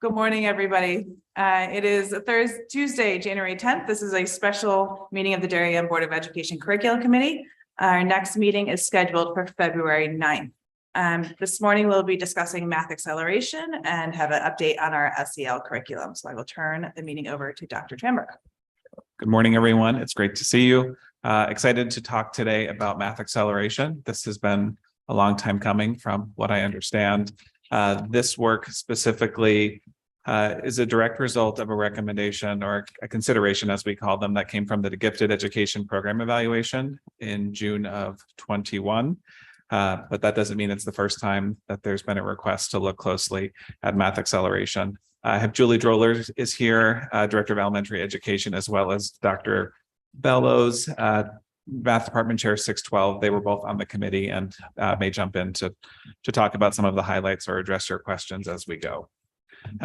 Good morning, everybody. It is Tuesday, January 10th. This is a special meeting of the Darien Board of Education Curriculum Committee. Our next meeting is scheduled for February 9th. This morning, we'll be discussing math acceleration and have an update on our SEL curriculum. So I will turn the meeting over to Dr. Tramberg. Good morning, everyone. It's great to see you. Excited to talk today about math acceleration. This has been a long time coming from what I understand. This work specifically is a direct result of a recommendation or a consideration, as we call them, that came from the Gifted Education Program Evaluation in June of 21. But that doesn't mean it's the first time that there's been a request to look closely at math acceleration. I have Julie Droller is here, Director of Elementary Education, as well as Dr. Bellows, Math Department Chair 612. They were both on the committee and may jump in to talk about some of the highlights or address your questions as we go.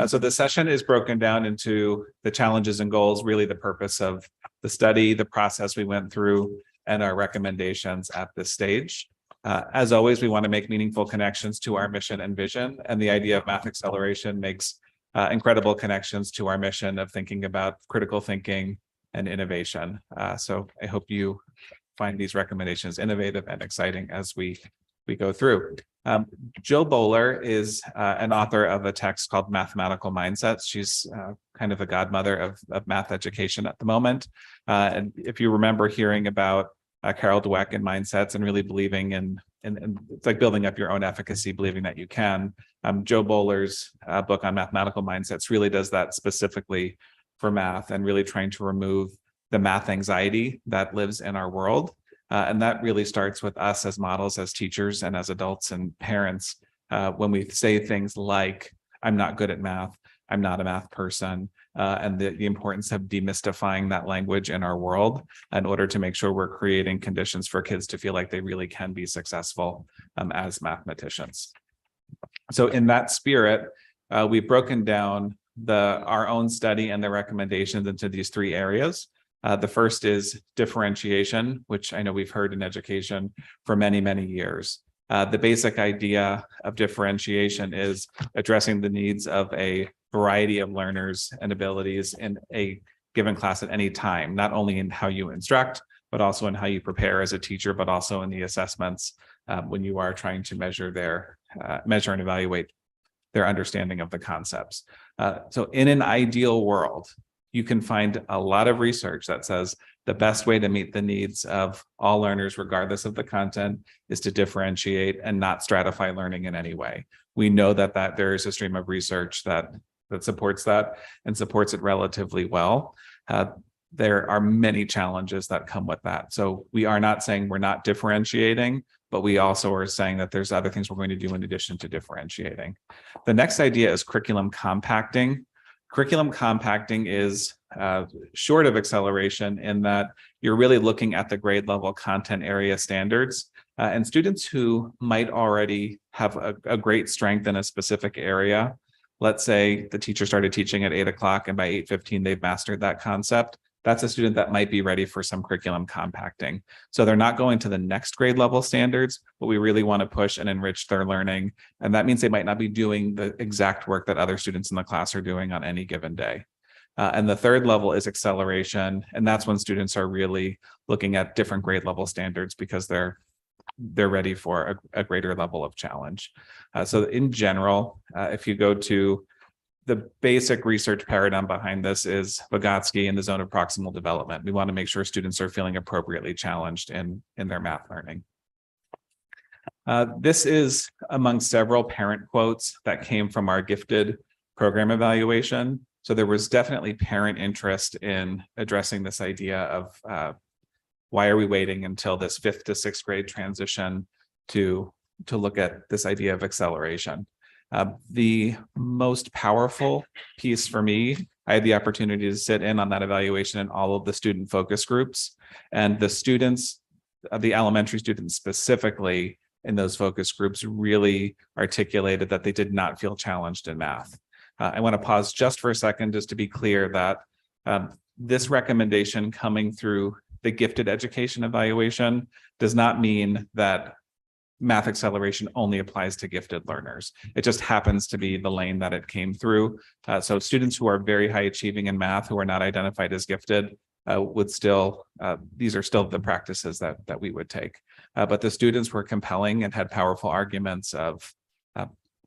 So the session is broken down into the challenges and goals, really the purpose of the study, the process we went through, and our recommendations at this stage. As always, we want to make meaningful connections to our mission and vision, and the idea of math acceleration makes incredible connections to our mission of thinking about critical thinking and innovation. So I hope you find these recommendations innovative and exciting as we go through. Jill Bowler is an author of a text called Mathematical Mindsets. She's kind of a godmother of math education at the moment. And if you remember hearing about Carol Dweck and mindsets and really believing in it's like building up your own efficacy, believing that you can. Joe Bowler's book on mathematical mindsets really does that specifically for math and really trying to remove the math anxiety that lives in our world. And that really starts with us as models, as teachers and as adults and parents. When we say things like, I'm not good at math, I'm not a math person, and the importance of demystifying that language in our world in order to make sure we're creating conditions for kids to feel like they really can be successful as mathematicians. So in that spirit, we've broken down our own study and the recommendations into these three areas. The first is differentiation, which I know we've heard in education for many, many years. The basic idea of differentiation is addressing the needs of a variety of learners and abilities in a given class at any time, not only in how you instruct, but also in how you prepare as a teacher, but also in the assessments when you are trying to measure and evaluate their understanding of the concepts. So in an ideal world, you can find a lot of research that says the best way to meet the needs of all learners, regardless of the content, is to differentiate and not stratify learning in any way. We know that there is a stream of research that supports that and supports it relatively well. There are many challenges that come with that. So we are not saying we're not differentiating, but we also are saying that there's other things we're going to do in addition to differentiating. The next idea is curriculum compacting. Curriculum compacting is short of acceleration in that you're really looking at the grade level content area standards and students who might already have a great strength in a specific area. Let's say the teacher started teaching at 8 o'clock and by 8:15 they've mastered that concept. That's a student that might be ready for some curriculum compacting. So they're not going to the next grade level standards, but we really want to push and enrich their learning. And that means they might not be doing the exact work that other students in the class are doing on any given day. And the third level is acceleration. And that's when students are really looking at different grade level standards because they're ready for a greater level of challenge. So in general, if you go to the basic research paradigm behind this is Vygotsky and the zone of proximal development. We want to make sure students are feeling appropriately challenged in their math learning. This is among several parent quotes that came from our gifted program evaluation. So there was definitely parent interest in addressing this idea of why are we waiting until this 5th to 6th grade transition to look at this idea of acceleration. The most powerful piece for me, I had the opportunity to sit in on that evaluation in all of the student focus groups, and the students, the elementary students specifically in those focus groups really articulated that they did not feel challenged in math. I want to pause just for a second just to be clear that this recommendation coming through the gifted education evaluation does not mean that math acceleration only applies to gifted learners. It just happens to be the lane that it came through. So students who are very high achieving in math, who are not identified as gifted, would still, these are still the practices that we would take. But the students were compelling and had powerful arguments of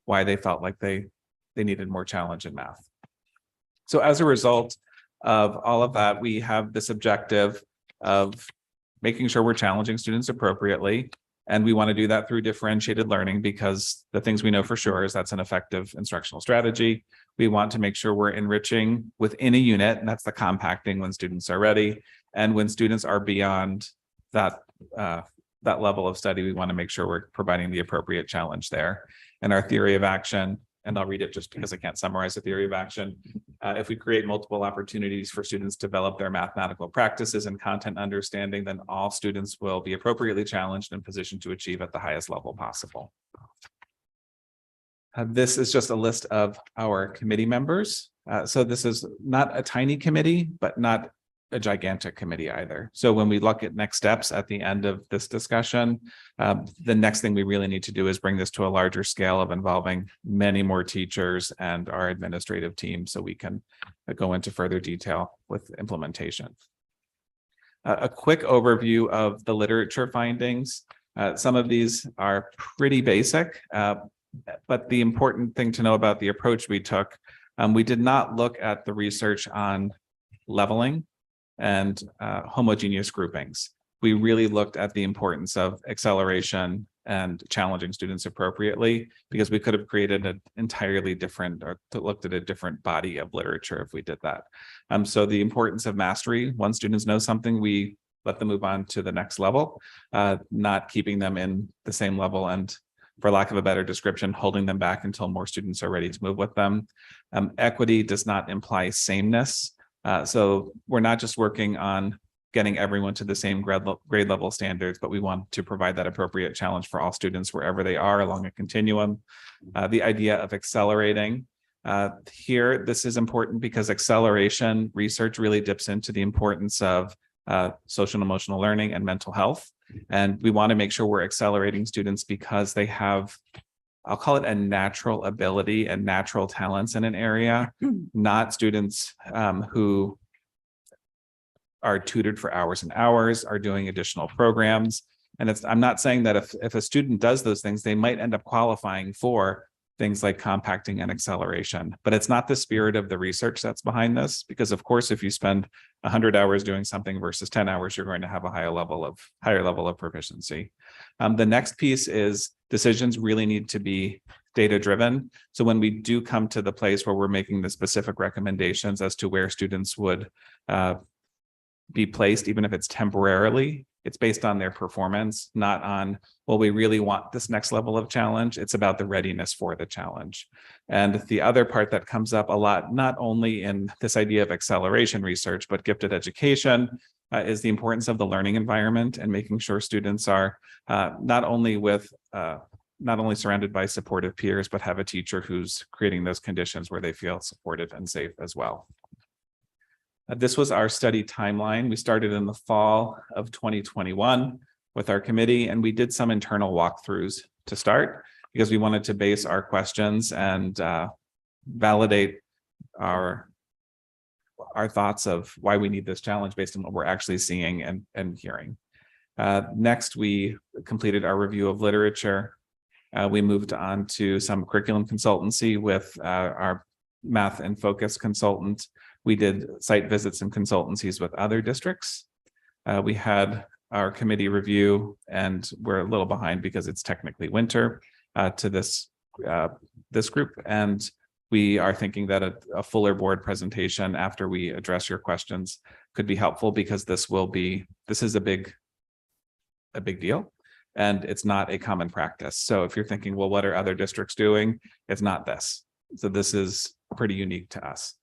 why they felt like they needed more challenge in math. So as a result of all of that, we have this objective of making sure we're challenging students appropriately. And we want to do that through differentiated learning, because the things we know for sure is that's an effective instructional strategy. We want to make sure we're enriching within a unit, and that's the compacting when students are ready. And when students are beyond that, that level of study, we want to make sure we're providing the appropriate challenge there. And our theory of action, and I'll read it just because I can't summarize the theory of action. If we create multiple opportunities for students to develop their mathematical practices and content understanding, then all students will be appropriately challenged and positioned to achieve at the highest level possible. This is just a list of our committee members. So this is not a tiny committee, but not a gigantic committee either. So when we look at next steps at the end of this discussion, the next thing we really need to do is bring this to a larger scale of involving many more teachers and our administrative team, so we can go into further detail with implementation. A quick overview of the literature findings. Some of these are pretty basic, but the important thing to know about the approach we took, we did not look at the research on leveling and homogeneous groupings. We really looked at the importance of acceleration and challenging students appropriately, because we could have created an entirely different, or looked at a different body of literature if we did that. So the importance of mastery: once students know something, we let them move on to the next level, not keeping them in the same level, and for lack of a better description, holding them back until more students are ready to move with them. Equity does not imply sameness. So we're not just working on getting everyone to the same grade level standards, but we want to provide that appropriate challenge for all students wherever they are along a continuum. The idea of accelerating. Here, this is important because acceleration research really dips into the importance of social and emotional learning and mental health. And we want to make sure we're accelerating students because they have, I'll call it, a natural ability and natural talents in an area, not students who are tutored for hours and hours, are doing additional programs. And I'm not saying that if a student does those things, they might end up qualifying for things like compacting and acceleration, but it's not the spirit of the research that's behind this, because of course, if you spend 100 hours doing something versus 10 hours, you're going to have a higher level of proficiency. The next piece is decisions really need to be data driven. So when we do come to the place where we're making the specific recommendations as to where students would be placed, even if it's temporarily, it's based on their performance, not on, well, we really want this next level of challenge. It's about the readiness for the challenge. And the other part that comes up a lot, not only in this idea of acceleration research, but gifted education, is the importance of the learning environment and making sure students are not only surrounded by supportive peers, but have a teacher who's creating those conditions where they feel supported and safe as well. This was our study timeline. We started in the fall of 2021 with our committee, and we did some internal walkthroughs to start because we wanted to base our questions and validate our thoughts of why we need this challenge based on what we're actually seeing and hearing. Next, we completed our review of literature. We moved on to some curriculum consultancy with our math and focus consultant. We did site visits and consultancies with other districts. We had our committee review, and we're a little behind because it's technically winter to this group. And we are thinking that a fuller board presentation after we address your questions could be helpful, because this is a big deal. And it's not a common practice. So if you're thinking, well, what are other districts doing? It's not this. So this is pretty unique to us.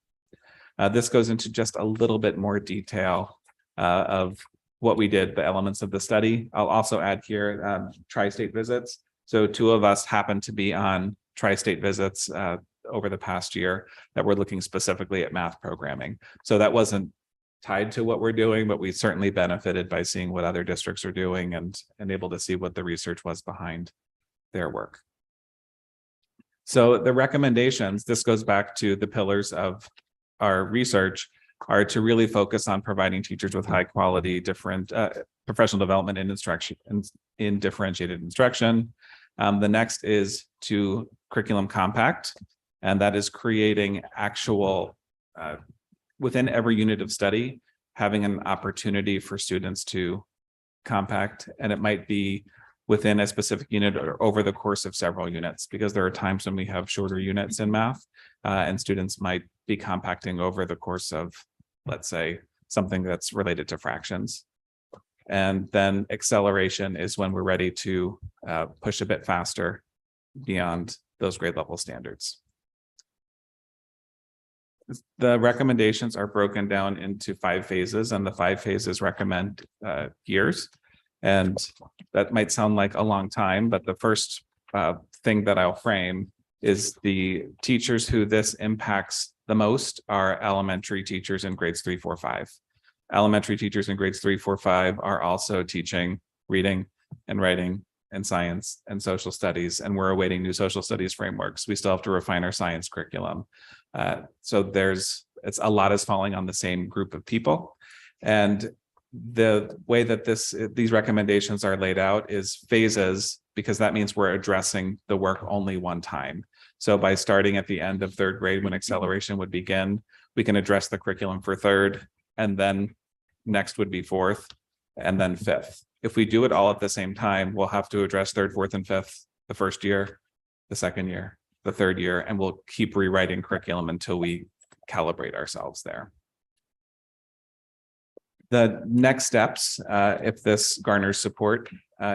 This goes into just a little bit more detail of what we did, the elements of the study. I'll also add here tri-state visits. So 2 of us happen to be on tri-state visits over the past year that were looking specifically at math programming. So that wasn't tied to what we're doing, but we certainly benefited by seeing what other districts are doing and able to see what the research was behind their work. So the recommendations, this goes back to the pillars of our research, are to really focus on providing teachers with high quality different professional development and instruction in differentiated instruction. The next is to curriculum compact, and that is creating actual within every unit of study, having an opportunity for students to compact, and it might be within a specific unit or over the course of several units, because there are times when we have shorter units in math and students might be compacting over the course of, let's say, something that's related to fractions. And then acceleration is when we're ready to push a bit faster beyond those grade level standards. The recommendations are broken down into 5 phases, and the 5 phases recommend years. And that might sound like a long time, but the first thing that I'll frame is the teachers who this impacts the most are elementary teachers in grades 3, 4, 5. Elementary teachers in grades 3, 4, 5 are also teaching reading and writing and science and social studies, and we're awaiting new social studies frameworks. We still have to refine our science curriculum. So it's a lot is falling on the same group of people. And the way that these recommendations are laid out is phases, because that means we're addressing the work only one time. So by starting at the end of 3rd grade, when acceleration would begin, we can address the curriculum for 3rd, and then next would be 4th, and then 5th. If we do it all at the same time, we'll have to address 3rd, 4th, and 5th the 1st year, the 2nd year, the 3rd year, and we'll keep rewriting curriculum until we calibrate ourselves there. The next steps, if this garners support,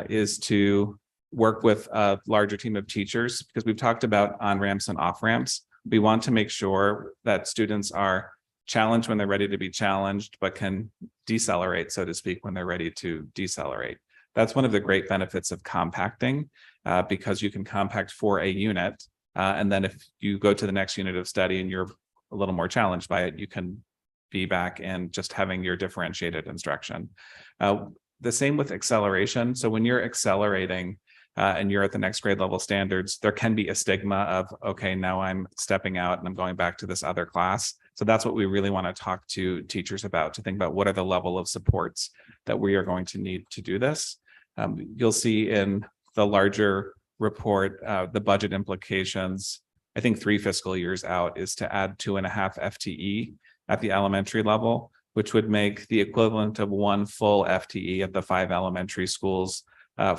is to work with a larger team of teachers, because we've talked about on-ramps and off-ramps. We want to make sure that students are challenged when they're ready to be challenged, but can decelerate, so to speak, when they're ready to decelerate. That's one of the great benefits of compacting, because you can compact for a unit. And then if you go to the next unit of study and you're a little more challenged by it, you can be back and just having your differentiated instruction. The same with acceleration. So when you're accelerating and you're at the next grade level standards, there can be a stigma of, okay, now I'm stepping out and I'm going back to this other class. So that's what we really want to talk to teachers about, to think about what are the level of supports that we are going to need to do this. You'll see in the larger report, the budget implications, I think 3 fiscal years out, is to add 2.5 FTE at the elementary level, which would make the equivalent of 1 full FTE at the 5 elementary schools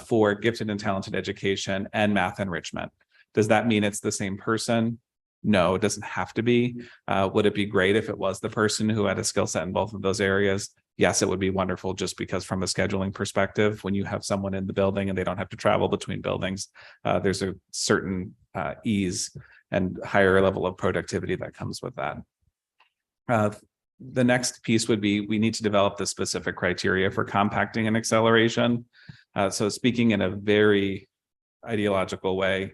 for gifted and talented education and math enrichment. Does that mean it's the same person? No, it doesn't have to be. Would it be great if it was the person who had a skill set in both of those areas? Yes, it would be wonderful, just because from a scheduling perspective, when you have someone in the building and they don't have to travel between buildings, there's a certain ease and higher level of productivity that comes with that. The next piece would be, we need to develop the specific criteria for compacting and acceleration. So speaking in a very ideological way,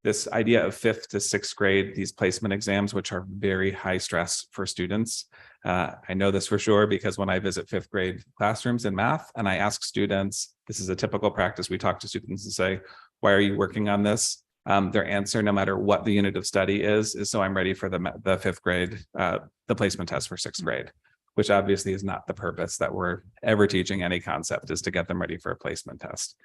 this idea of 5th to 6th grade, these placement exams, which are very high stress for students. I know this for sure, because when I visit 5th grade classrooms in math and I ask students, this is a typical practice, we talk to students and say, why are you working on this? Their answer, no matter what the unit of study is so I'm ready for the 5th grade, the placement test for 6th grade, which obviously is not the purpose that we're ever teaching any concept, is to get them ready for a placement test.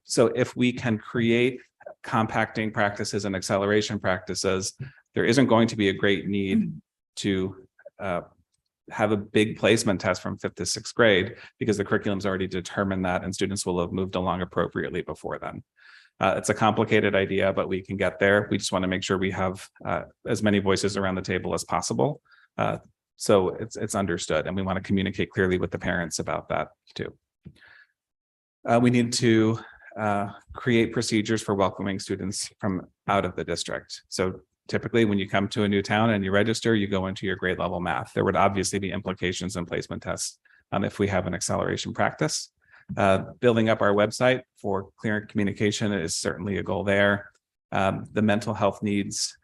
So if we can create compacting practices and acceleration practices, there isn't going to be a great need to have a big placement test from 5th to 6th grade, because the curriculum's already determined that and students will have moved along appropriately before then. It's a complicated idea, but we can get there. We just want to make sure we have as many voices around the table as possible. So it's understood, and we want to communicate clearly with the parents about that too. We need to create procedures for welcoming students from out of the district. So typically when you come to a new town and you register, you go into your grade level math. There would obviously be implications in placement tests if we have an acceleration practice. Building up our website for clear communication is certainly a goal there. The mental health needs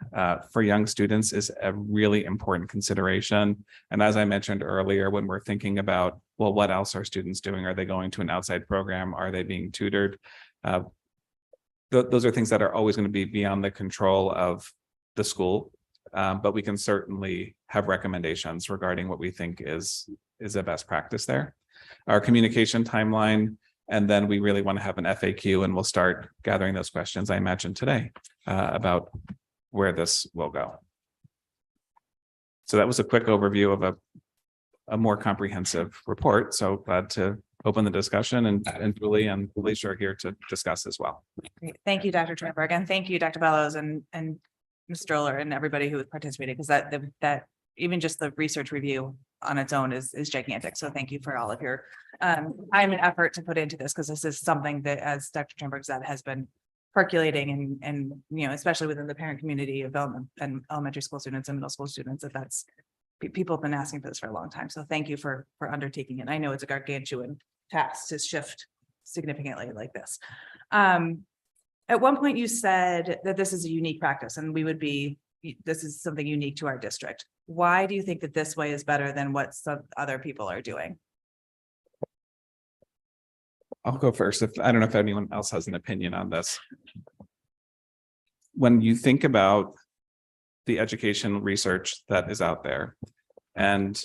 for young students is a really important consideration. And as I mentioned earlier, when we're thinking about, well, what else are students doing? Are they going to an outside program? Are they being tutored? Those are things that are always going to be beyond the control of the school. But we can certainly have recommendations regarding what we think is a best practice there. Our communication timeline, and then we really want to have an FAQ, and we'll start gathering those questions, I imagine, today about where this will go. So that was a quick overview of a more comprehensive report. So glad to open the discussion, and Julie and Felicia are here to discuss as well. Great. Thank you, Dr. Tramberg, and thank you, Dr. Bellows and Ms. Stroller and everybody who participated, because that even just the research review on its own is gigantic. So thank you for all of your time and effort to put into this, because this is something that, as Dr. Tramberg said, has been percolating and especially within the parent community of elementary school students and middle school students, that's people have been asking for this for a long time. So thank you for undertaking it. I know it's a gargantuan task to shift significantly like this. At one point you said that this is a unique practice and this is something unique to our district. Why do you think that this way is better than what some other people are doing? I'll go first. I don't know if anyone else has an opinion on this. When you think about the education research that is out there and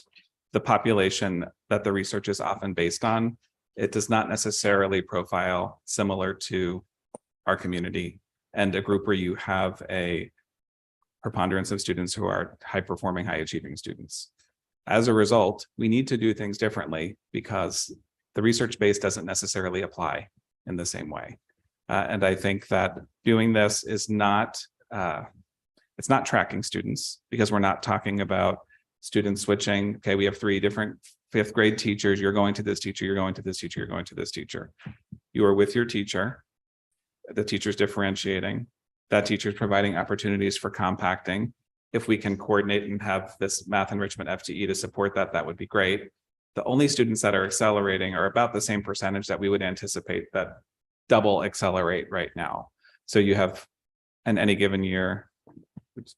the population that the research is often based on, it does not necessarily profile similar to our community and a group where you have a preponderance of students who are high performing, high achieving students. As a result, we need to do things differently because the research base doesn't necessarily apply in the same way. And I think that doing this is not, it's not tracking students, because we're not talking about students switching. Okay, we have 3 different 5th grade teachers. You're going to this teacher, you're going to this teacher, you're going to this teacher. You are with your teacher. The teacher's differentiating. That teacher's providing opportunities for compacting. If we can coordinate and have this math enrichment FTE to support that, that would be great. The only students that are accelerating are about the same percentage that we would anticipate that double accelerate right now. So you have, in any given year,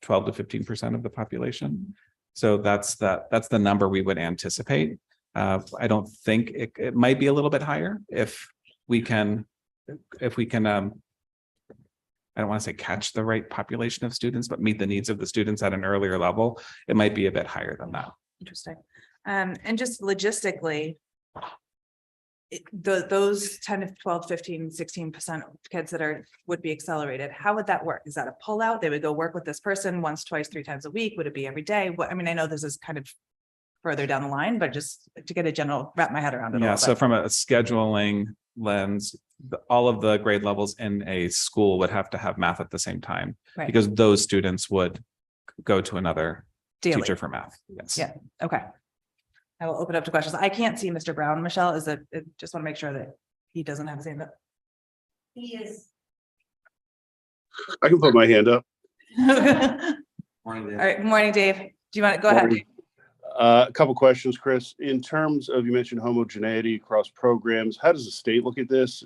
12 to 15% of the population. So that's the number we would anticipate. I don't think it might be a little bit higher if we can, I don't want to say catch the right population of students, but meet the needs of the students at an earlier level. It might be a bit higher than that. Interesting. And just logistically, those 10 to 12, 15, 16% of kids that would be accelerated, how would that work? Is that a pullout? They would go work with this person once, twice, 3 times a week? Would it be every day? I mean, I know this is kind of further down the line, but just to get a general, wrap my head around it. Yeah, so from a scheduling lens, all of the grade levels in a school would have to have math at the same time, right, because those students would go to another daily teacher for math. Yes. Yeah. Okay. I will open up to questions. I can't see Mr. Brown. Michelle, just want to make sure that he doesn't have his hand up. He is. I can put my hand up. Morning, Dave. All right. Morning, Dave. Do you want to go ahead? A couple questions, Chris. In terms of, you mentioned homogeneity across programs, how does the state look at this?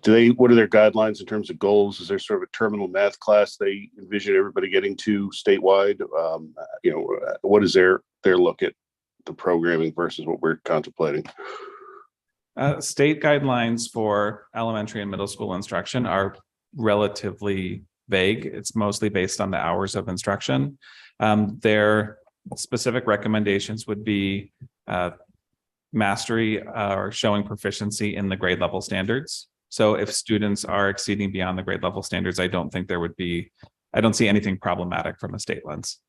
What are their guidelines in terms of goals? Is there sort of a terminal math class they envision everybody getting to statewide? What is their look at the programming versus what we're contemplating? State guidelines for elementary and middle school instruction are relatively vague. It's mostly based on the hours of instruction. Their specific recommendations would be mastery or showing proficiency in the grade level standards. So if students are exceeding beyond the grade level standards, I don't see anything problematic from a state lens.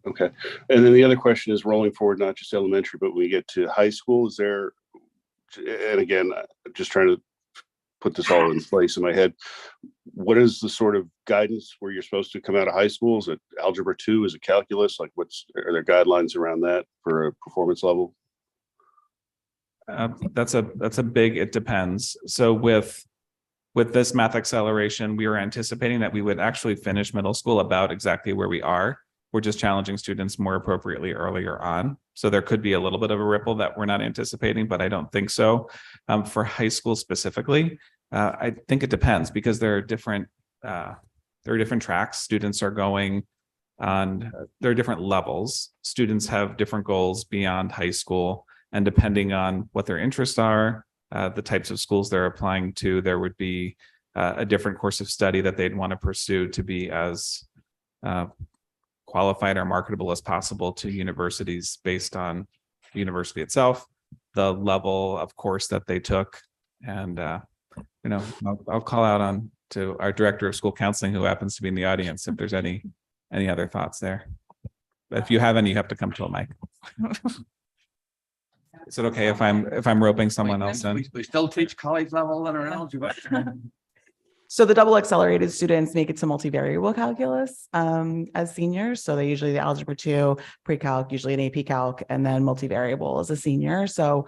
Okay. And then the other question is rolling forward, not just elementary, but when we get to high school, is there, and again, I'm just trying to put this all in place in my head. What is the sort of guidance where you're supposed to come out of high school? Is it algebra 2? Is it calculus? Like are there guidelines around that for a performance level? That's a big, it depends. So with this math acceleration, we were anticipating that we would actually finish middle school about exactly where we are. We're just challenging students more appropriately earlier on. So there could be a little bit of a ripple that we're not anticipating, but I don't think so. For high school specifically, I think it depends, because there are different there are different tracks students are going on. There are different levels. Students have different goals beyond high school, and depending on what their interests are, the types of schools they're applying to, there would be a different course of study that they'd want to pursue to be as qualified or marketable as possible to universities based on the university itself, the level of course that they took. And, I'll call out to our director of school counseling, who happens to be in the audience, if there's any other thoughts there. But if you have any, you have to come to a mic. Is it okay if I'm roping someone else in? We still teach college level and algebra. So the double accelerated students make it to multivariable calculus as seniors. So they usually the algebra 2, pre-calc, usually an AP calc, and then multivariable as a senior. So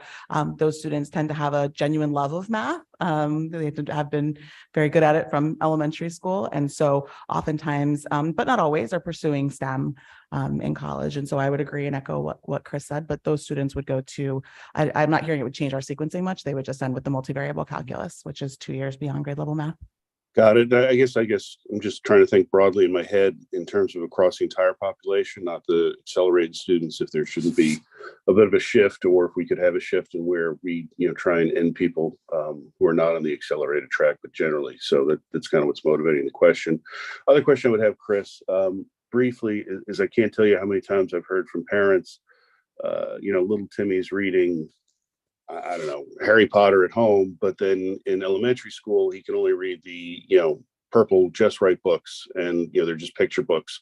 those students tend to have a genuine love of math. They have been very good at it from elementary school. And so oftentimes, but not always, are pursuing STEM in college. And so I would agree and echo what Chris said, but those students would go to, I'm not hearing it would change our sequencing much. They would just end with the multivariable calculus, which is 2 years beyond grade level math. Got it. I guess I'm just trying to think broadly in my head in terms of across the entire population, not the accelerated students, if there shouldn't be a bit of a shift, or if we could have a shift in where we, try and end people who are not on the accelerated track, but generally. So that's kind of what's motivating the question. Other question I would have, Chris, briefly, is I can't tell you how many times I've heard from parents, little Timmy's reading, I don't know, Harry Potter at home, but then in elementary school, he can only read the, purple Just Right books, and, they're just picture books.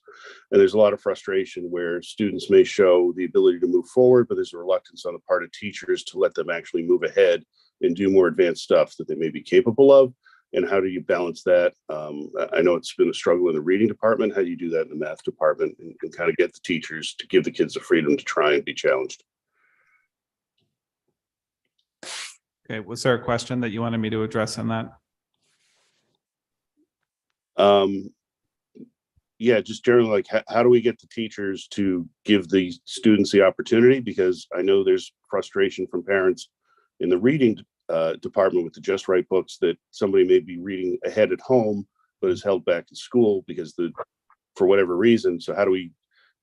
And there's a lot of frustration where students may show the ability to move forward, but there's a reluctance on the part of teachers to let them actually move ahead and do more advanced stuff that they may be capable of. And how do you balance that? I know it's been a struggle in the reading department. How do you do that in the math department and kind of get the teachers to give the kids the freedom to try and be challenged? Okay, was there a question that you wanted me to address on that? Yeah, just generally, like, how do we get the teachers to give the students the opportunity? Because I know there's frustration from parents in the reading department with the Just Right books that somebody may be reading ahead at home, but is held back in school because for whatever reason. So how do we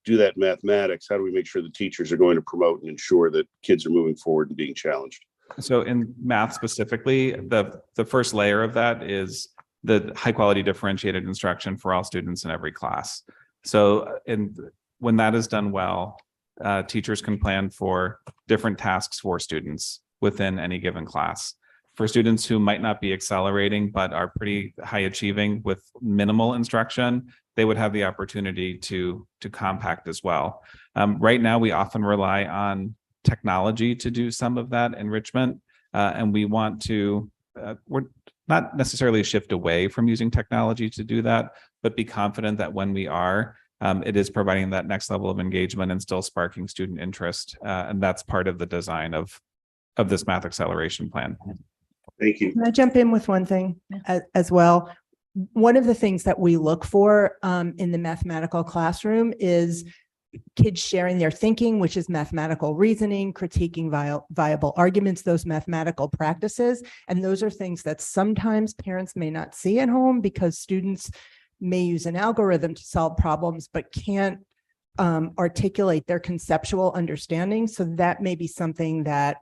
do that in mathematics? How do we make sure the teachers are going to promote and ensure that kids are moving forward and being challenged? So in math specifically, the first layer of that is the high quality differentiated instruction for all students in every class. So when that is done well, teachers can plan for different tasks for students within any given class. For students who might not be accelerating, but are pretty high achieving with minimal instruction, they would have the opportunity to compact as well. Right now, we often rely on technology to do some of that enrichment. And we want to, we're not necessarily shift away from using technology to do that, but be confident that when we are, it is providing that next level of engagement and still sparking student interest. And that's part of the design of this math acceleration plan. Thank you. Can I jump in with one thing as well? One of the things that we look for in the mathematical classroom is kids sharing their thinking, which is mathematical reasoning, critiquing viable arguments, those mathematical practices. And those are things that sometimes parents may not see at home because students may use an algorithm to solve problems, but can't articulate their conceptual understanding. So that may be something that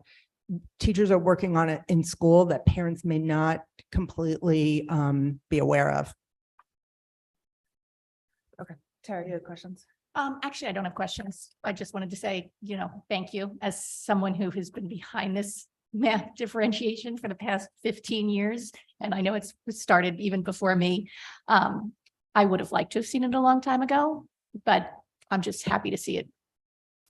teachers are working on it in school that parents may not completely be aware of. Okay, Tara, you have questions? Actually, I don't have questions. I just wanted to say, thank you as someone who has been behind this math differentiation for the past 15 years. And I know it's started even before me. I would have liked to have seen it a long time ago, but I'm just happy to see it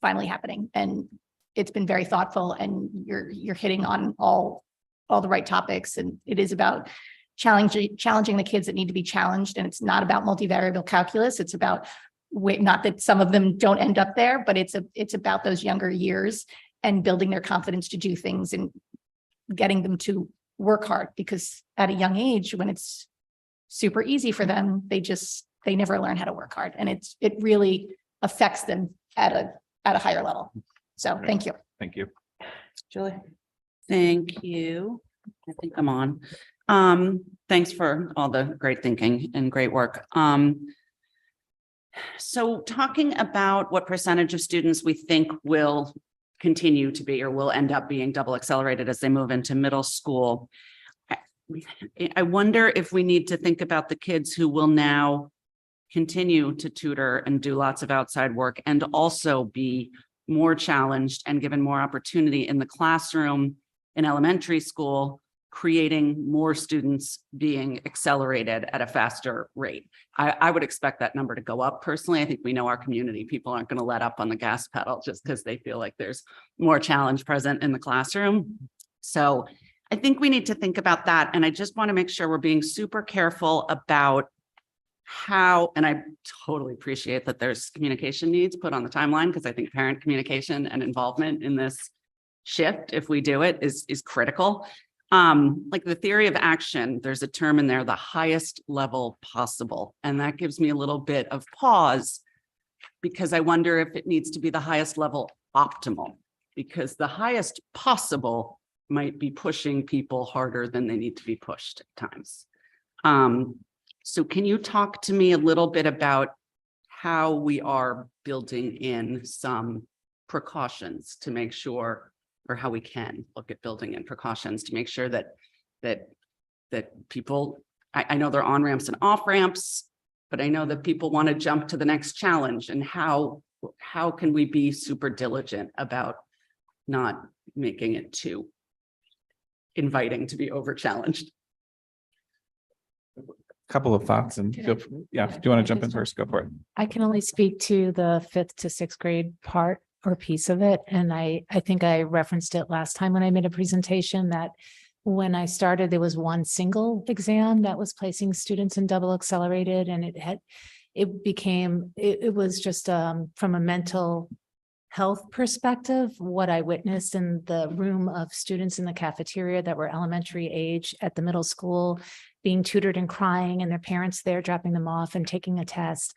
finally happening. And it's been very thoughtful, and you're hitting on all the right topics. And it is about challenging the kids that need to be challenged. And it's not about multivariable calculus. It's about, not that some of them don't end up there, but it's about those younger years and building their confidence to do things and getting them to work hard, because at a young age, when it's super easy for them, they never learn how to work hard. And it really affects them at a higher level. So thank you. Thank you. Julie? Thank you. I think I'm on. Thanks for all the great thinking and great work. So talking about what percentage of students we think will continue to be or will end up being double accelerated as they move into middle school. I wonder if we need to think about the kids who will now continue to tutor and do lots of outside work and also be more challenged and given more opportunity in the classroom in elementary school, creating more students being accelerated at a faster rate. I would expect that number to go up personally. I think we know our community, people aren't going to let up on the gas pedal just because they feel like there's more challenge present in the classroom. So I think we need to think about that. And I just want to make sure we're being super careful about how, and I totally appreciate that there's communication needs put on the timeline, because I think parent communication and involvement in this shift, if we do it, is critical. Like the theory of action, there's a term in there, the highest level possible. And that gives me a little bit of pause, because I wonder if it needs to be the highest level optimal, because the highest possible might be pushing people harder than they need to be pushed at times. So can you talk to me a little bit about how we are building in some precautions to make sure, or how we can look at building in precautions to make sure that people, I know they're on ramps and off ramps, but I know that people want to jump to the next challenge, and how can we be super diligent about not making it too inviting to be over challenged? Couple of thoughts and Can feel, yeah, if you want to jump in first, go for it. I can only speak to the 5th to 6th grade part or piece of it. And I think I referenced it last time when I made a presentation that when I started, there was one single exam that was placing students in double accelerated, and it was just from a mental health perspective, what I witnessed in the room of students in the cafeteria that were elementary age at the middle school, being tutored and crying, and their parents there dropping them off and taking a test,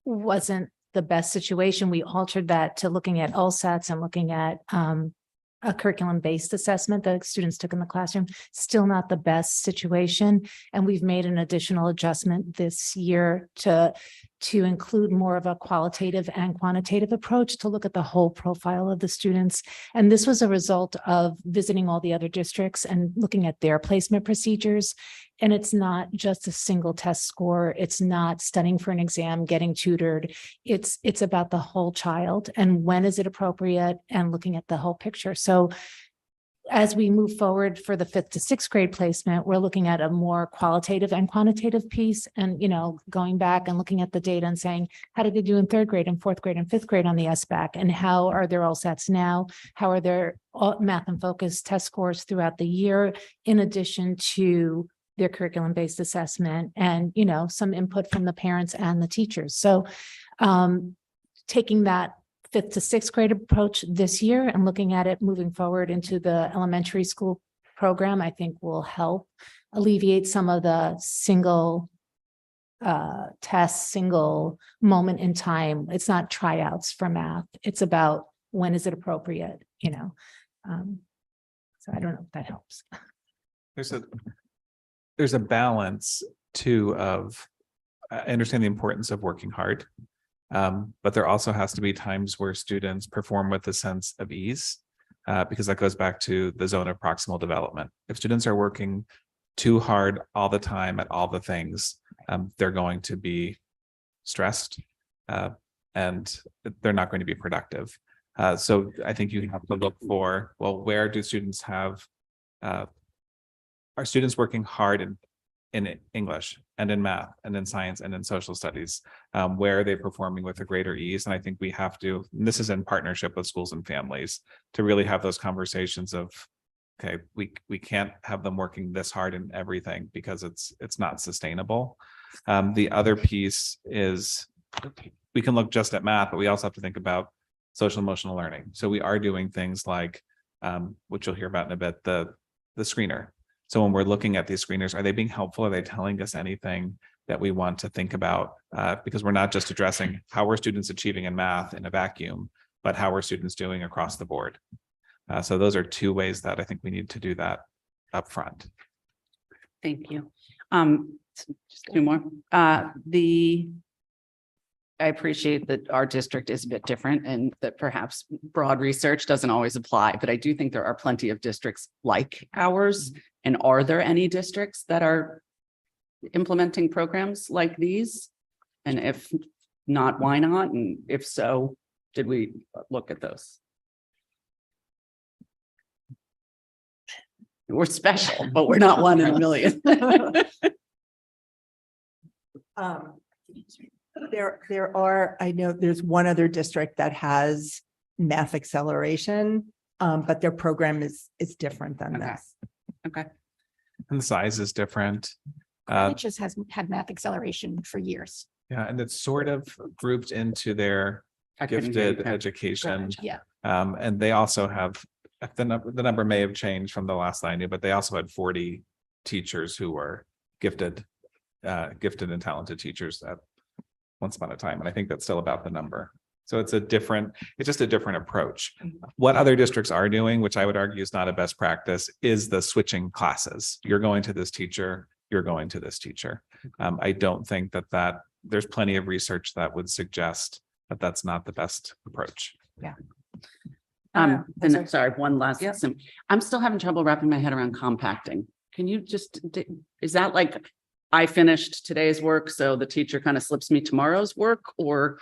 wasn't the best situation. We altered that to looking at LSATs and looking at a curriculum-based assessment that students took in the classroom. Still not the best situation. And we've made an additional adjustment this year to include more of a qualitative and quantitative approach to look at the whole profile of the students. And this was a result of visiting all the other districts and looking at their placement procedures. And it's not just a single test score. It's not studying for an exam, getting tutored. It's about the whole child and when is it appropriate, and looking at the whole picture. So as we move forward for the 5th to 6th grade placement, we're looking at a more qualitative and quantitative piece, and, going back and looking at the data and saying, how did they do in 3rd grade and 4th grade and 5th grade on the SBAC? And how are their LSATs now? How are their math and focus test scores throughout the year, in addition to their curriculum-based assessment and, some input from the parents and the teachers. So taking that 5th to 6th grade approach this year and looking at it moving forward into the elementary school program, I think will help alleviate some of the single tests, single moment in time. It's not tryouts for math. It's about when is it appropriate, So I don't know if that helps. There's a balance too of, I understand the importance of working hard. But there also has to be times where students perform with a sense of ease, because that goes back to the zone of proximal development. If students are working too hard all the time at all the things, they're going to be stressed and they're not going to be productive. So I think you have to look for, well, where do students have, are students working hard in English and in math and in science and in social studies? Where are they performing with a greater ease? And I think we have to, and this is in partnership with schools and families, to really have those conversations of, okay, we can't have them working this hard in everything because it's not sustainable. The other piece is we can look just at math, but we also have to think about social emotional learning. So we are doing things like, which you'll hear about in a bit, the screener. So when we're looking at these screeners, are they being helpful? Are they telling us anything that we want to think about? Because we're not just addressing how are students achieving in math in a vacuum, but how are students doing across the board? So those are two ways that I think we need to do that up front. Thank you. Just two more. I appreciate that our district is a bit different and that perhaps broad research doesn't always apply, but I do think there are plenty of districts like ours. And are there any districts that are implementing programs like these? And if not, why not? And if so, did we look at those? We're special, but we're not one in a million. There are, I know there's one other district that has math acceleration, but their program is different than Okay. this. Okay. And the size is different. It just has had math acceleration for years. Yeah, and it's sort of grouped into their I couldn't hear you, gifted Pam. education. Yeah. And they also have, the number may have changed from the last I knew, but they also had 40 teachers who were gifted and talented teachers at once upon a time. And I think that's still about the number. So it's just a different approach. What other districts are doing, which I would argue is not a best practice, is the switching classes. You're going to this teacher, you're going to this teacher. I don't think that there's plenty of research that would suggest that that's not the best approach. And sorry. sorry, one last, Yep. I'm still having trouble wrapping my head around compacting. Can you just, is that like, I finished today's work, so the teacher kind of slips me tomorrow's work, or?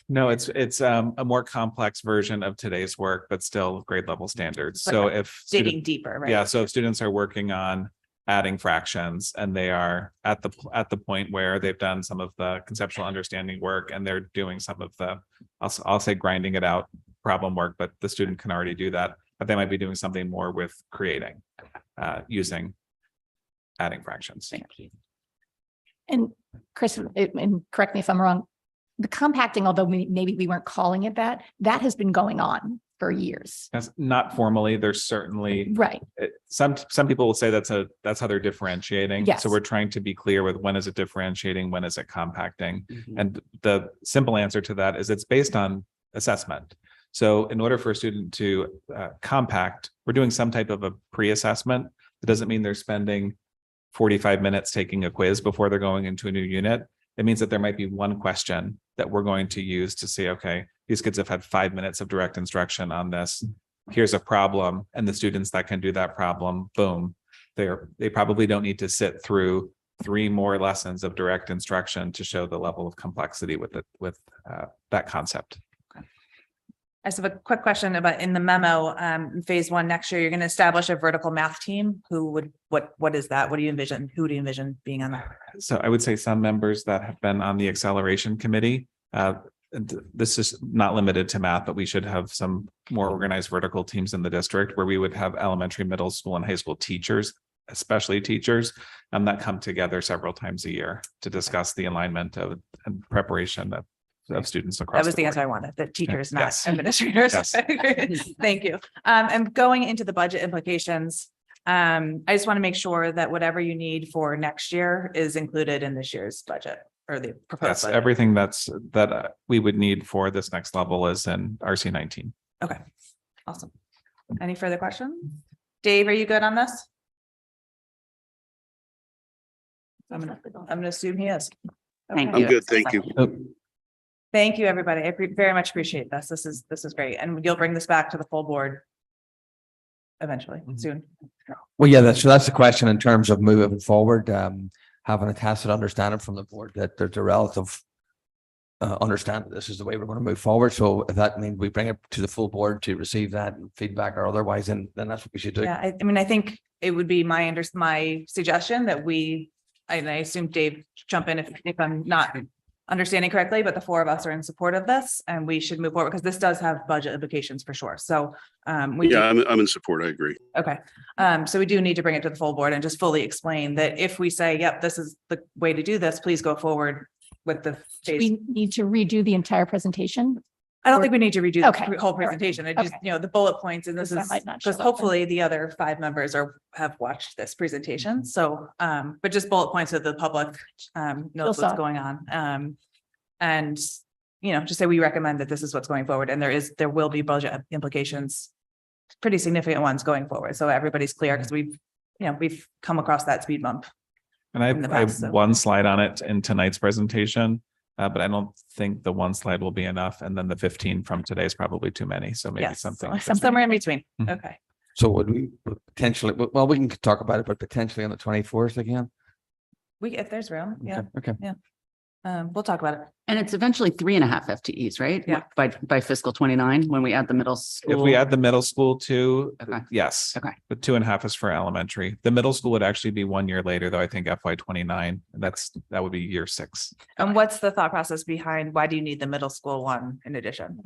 No, it's a more complex version of today's work, but still grade level standards. So if Digging deeper, right? yeah, so if students are working on adding fractions and they are at the point where they've done some of the conceptual understanding work and they're doing some of the, I'll say grinding it out problem work, but the student can already do that, but they might be doing something more with creating, using adding fractions. Thank you. And Chris, and correct me if I'm wrong, the compacting, although maybe we weren't calling it that has been going on for years. That's not formally, there's certainly Right. some people will say that's how they're differentiating. Yes. So we're trying to be clear with when is it differentiating, when is it compacting? Mhm. And the simple answer to that is it's based on assessment. So in order for a student to compact, we're doing some type of a pre-assessment. It doesn't mean they're spending 45 minutes taking a quiz before they're going into a new unit. It means that there might be one question that we're going to use to say, okay, these kids have had 5 minutes of direct instruction on this. Here's a problem. And the students that can do that problem, boom, they probably don't need to sit through 3 more lessons of direct instruction to show the level of complexity with that concept. I just have a quick question about in the memo, phase 1 next year, you're going to establish a vertical math team. What is that? What do you envision? Who do you envision being on that? So I would say some members that have been on the acceleration committee, this is not limited to math, but we should have some more organized vertical teams in the district where we would have elementary, middle school and high school teachers, especially teachers, that come together several times a year to discuss the alignment of and preparation of students across. That was the board. answer I wanted, the teachers, not Yes. administrators. Yes. Thank you. And going into the budget implications, I just want to make sure that whatever you need for next year is included in this year's budget or the proposed Yes, budget. everything that we would need for this next level is in RC 19. Okay, awesome. Any further questions? Dave, are you good on this? I'm gonna assume he is. Thank Okay. you. I'm good, thank you. Thank you, everybody. I very much appreciate this. This is great. And you'll bring this back to the full board eventually, soon. Well, yeah, that's the question in terms of moving forward, having a tacit understanding from the board that there's a relative understanding this is the way we're going to move forward. So if that means we bring it to the full board to receive that feedback or otherwise, then that's what we should do. Yeah, I mean, I think it would be my suggestion that and I assume Dave jump in if I'm not understanding correctly, but the 4 of us are in support of this and we should move forward because this does have budget implications for sure. So I'm I'm in support. I agree. okay. So we do need to bring it to the full board and just fully explain that if we say, yep, this is the way to do this, please go forward with the phase. We need to redo the entire presentation. I don't think we need to redo Okay. the whole All right. presentation. I just, Okay. the bullet points and this That is, might not show because up then. hopefully the other 5 members have watched this presentation. So, but just bullet points so the public knows saw what's it. going on. And, just say we recommend that this is what's going forward and there will be budget implications, pretty significant ones going forward. So everybody's clear because we've we've come across that speed bump. And I in the I have past, so. one slide on it in tonight's presentation, but I don't think the one slide will be enough. And then the 15 from today is probably too many. So maybe Yes, something. somewhere in between. Mhm. Okay. So would we potentially, well, we can talk about it, but potentially on the 24th again? If there's room, yeah, Okay. we'll talk about it. And it's eventually 3.5 FTEs, right? Yeah. By fiscal 29, when we add the middle school. If we add the middle school too, Okay. yes. Okay. But 2.5 is for elementary. The middle school would actually be 1 year later, though. I think FY 29. That would be year 6. And what's the thought process behind why do you need the middle school one in addition?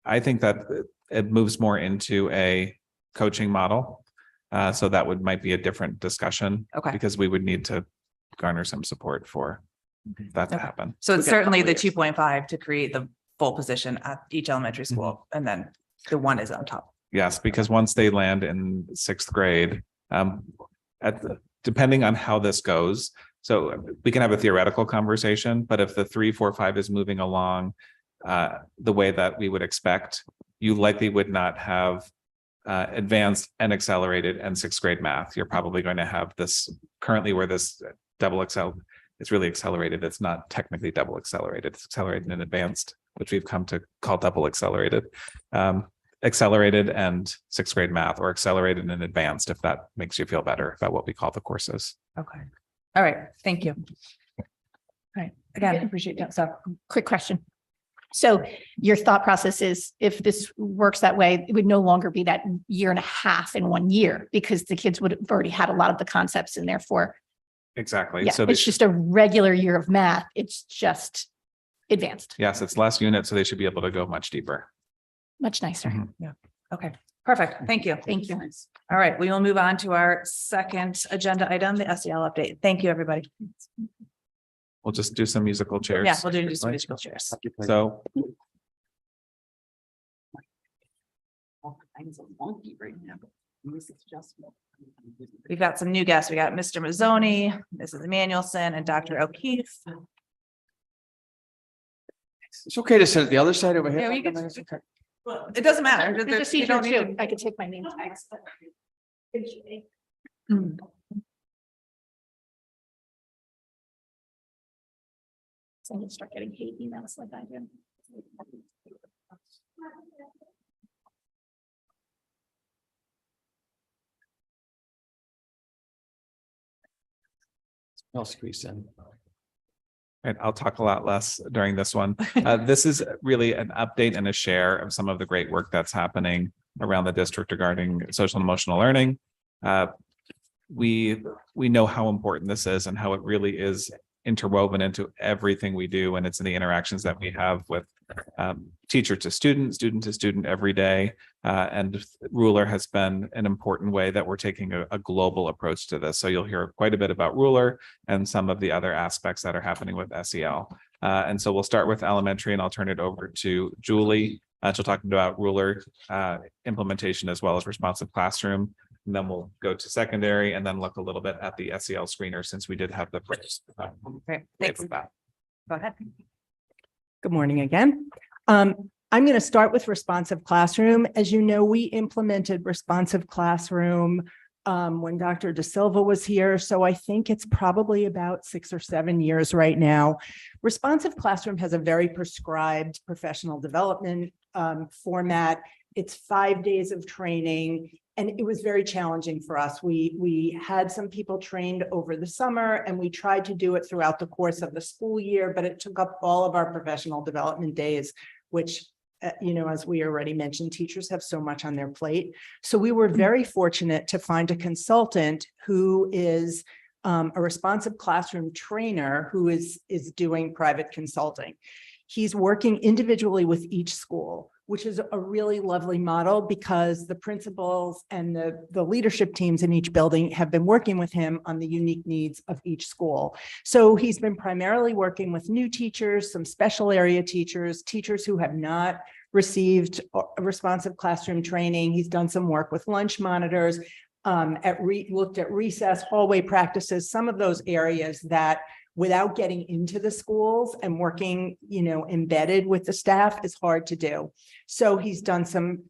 I think that it moves more into a coaching model. So that might be a different discussion. Okay. Because we would need to garner some support for that to Okay. happen. So it's We've got a certainly couple the years. 2.5 to create the full position at each elementary school, and then the one is on top. Yes, because once they land in 6th grade, depending on how this goes, so we can have a theoretical conversation, but if the 3, 4, 5 is moving along the way that we would expect, you likely would not have advanced and accelerated and 6th grade math. You're probably going to have this currently where this double it's really accelerated. It's not technically double accelerated. It's accelerated and advanced, which we've come to call double accelerated. Accelerated and 6th grade math, or accelerated and advanced, if that makes you feel better about what we call the courses. Okay. All right. Thank you. All right. Again, appreciate that. So Quick question. So your thought process is if this works that way, it would no longer be that 1.5 years in 1 year because the kids would have already had a lot of the concepts and therefore, Exactly. yeah, So it's just a regular year of math. It's just advanced, yes, it's less units, so they should be able to go much deeper. much nicer. Mhm. okay. Perfect. Thank you. Thank you. All right. We will move on to our second agenda item, the SEL update. Thank you, everybody. We'll just do some musical chairs. Yeah, we'll do just musical chairs. So We've got some new guests. We got Mr. Mazzoni, Mrs. Emmanuelson, and Dr. O'Keefe. It's okay to sit at the other side over here. Yeah, you can- It doesn't matter. It's just You easier don't need too. to- I could take my name tags. but- Mm. So I'm gonna start getting hate emails like I do. I'll squeeze in. and I'll talk a lot less during this one. This is really an update and a share of some of the great work that's happening around the district regarding social and emotional learning. We know how important this is and how it really is interwoven into everything we do, and it's in the interactions that we have with teacher to student, student to student every day. And Ruler has been an important way that we're taking a global approach to this. So you'll hear quite a bit about Ruler and some of the other aspects that are happening with SEL. And so we'll start with elementary, and I'll turn it over to Julie. She'll talk about Ruler implementation as well as responsive classroom. And then we'll go to secondary and then look a little bit at the SEL screener, since we did have the first. Great. Thanks. Go ahead. Good morning again. I'm going to start with responsive classroom. As you know, we implemented responsive classroom when Dr. De Silva was here. So I think it's probably about 6 or 7 years right now. Responsive classroom has a very prescribed professional development format. It's 5 days of training. And it was very challenging for us. We had some people trained over the summer, and we tried to do it throughout the course of the school year, but it took up all of our professional development days, which, as we already mentioned, teachers have so much on their plate. So we were very fortunate to find a consultant who is a responsive classroom trainer who is doing private consulting. He's working individually with each school, which is a really lovely model because the principals and the leadership teams in each building have been working with him on the unique needs of each school. So he's been primarily working with new teachers, some special area teachers, teachers who have not received a responsive classroom training. He's done some work with lunch monitors, looked at recess, hallway practices, some of those areas that without getting into the schools and working, embedded with the staff is hard to do. So he's done some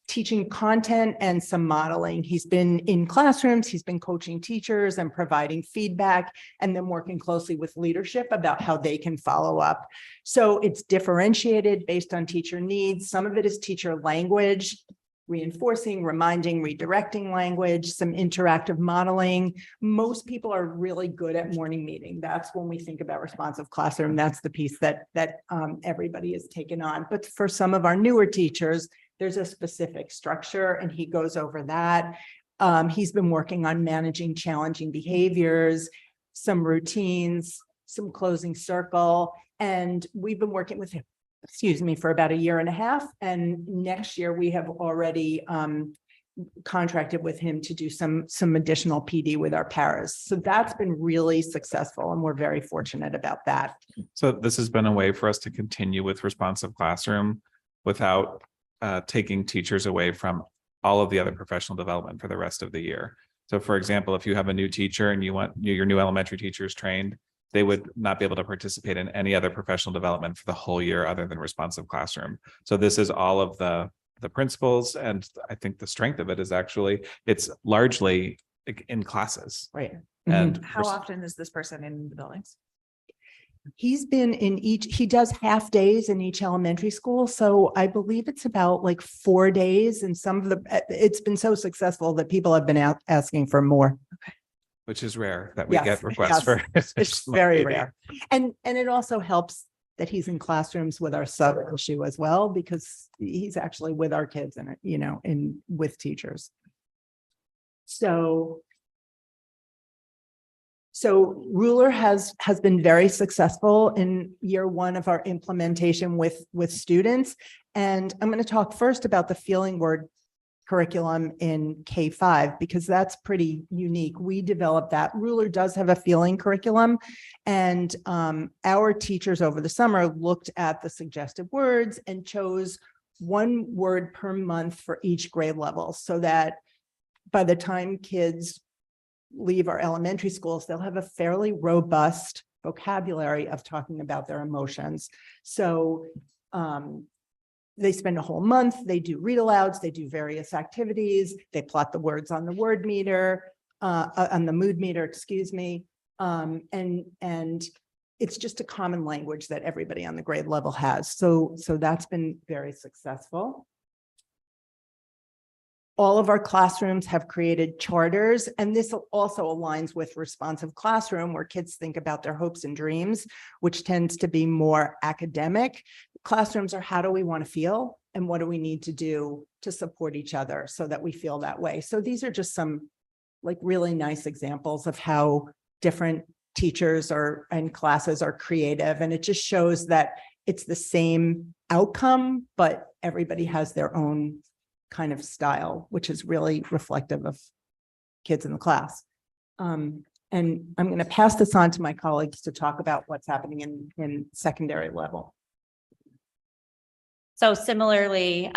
teaching content and some modeling. He's been in classrooms, he's been coaching teachers and providing feedback, and then working closely with leadership about how they can follow up. So it's differentiated based on teacher needs. Some of it is teacher language, reinforcing, reminding, redirecting language, some interactive modeling. Most people are really good at morning meeting. That's when we think about responsive classroom. That's the piece that everybody is taken on. But for some of our newer teachers, there's a specific structure, and he goes over that. He's been working on managing challenging behaviors, some routines, some closing circle, and we've been working with him, for about 1.5 years. And next year we have already contracted with him to do some additional PD with our paras. So that's been really successful, and we're very fortunate about that. So this has been a way for us to continue with responsive classroom without taking teachers away from all of the other professional development for the rest of the year. So for example, if you have a new teacher and you want your new elementary teachers trained, they would not be able to participate in any other professional development for the whole year other than responsive classroom. So this is all of the principles, and I think the strength of it is actually it's largely in classes. Right. And How often is this person in the buildings? He's been in he does half days in each elementary school. So I believe it's about like 4 days, and it's been so successful that people have been asking for more. which is rare that we Yes, get requests for. It's very rare. And it also helps that he's in classrooms with our sub issue as well, because he's actually with our kids and, with teachers. So Ruler has been very successful in year 1 of our implementation with students. And I'm going to talk first about the feeling word curriculum in K-5, because that's pretty unique. We developed that. Ruler does have a feeling curriculum, and our teachers over the summer looked at the suggested words and chose 1 word per month for each grade level, so that by the time kids leave our elementary schools, they'll have a fairly robust vocabulary of talking about their emotions. So they spend a whole month, they do read alouds, they do various activities, they plot the words on the word meter, on the mood meter, excuse me. And it's just a common language that everybody on the grade level has. So that's been very successful. All of our classrooms have created charters, and this also aligns with responsive classroom, where kids think about their hopes and dreams, which tends to be more academic. Classrooms are, how do we want to feel, and what do we need to do to support each other so that we feel that way? So these are just some really nice examples of how different teachers and classes are creative, and it just shows that it's the same outcome, but everybody has their own kind of style, which is really reflective of kids in the class. And I'm going to pass this on to my colleagues to talk about what's happening in secondary level. So similarly,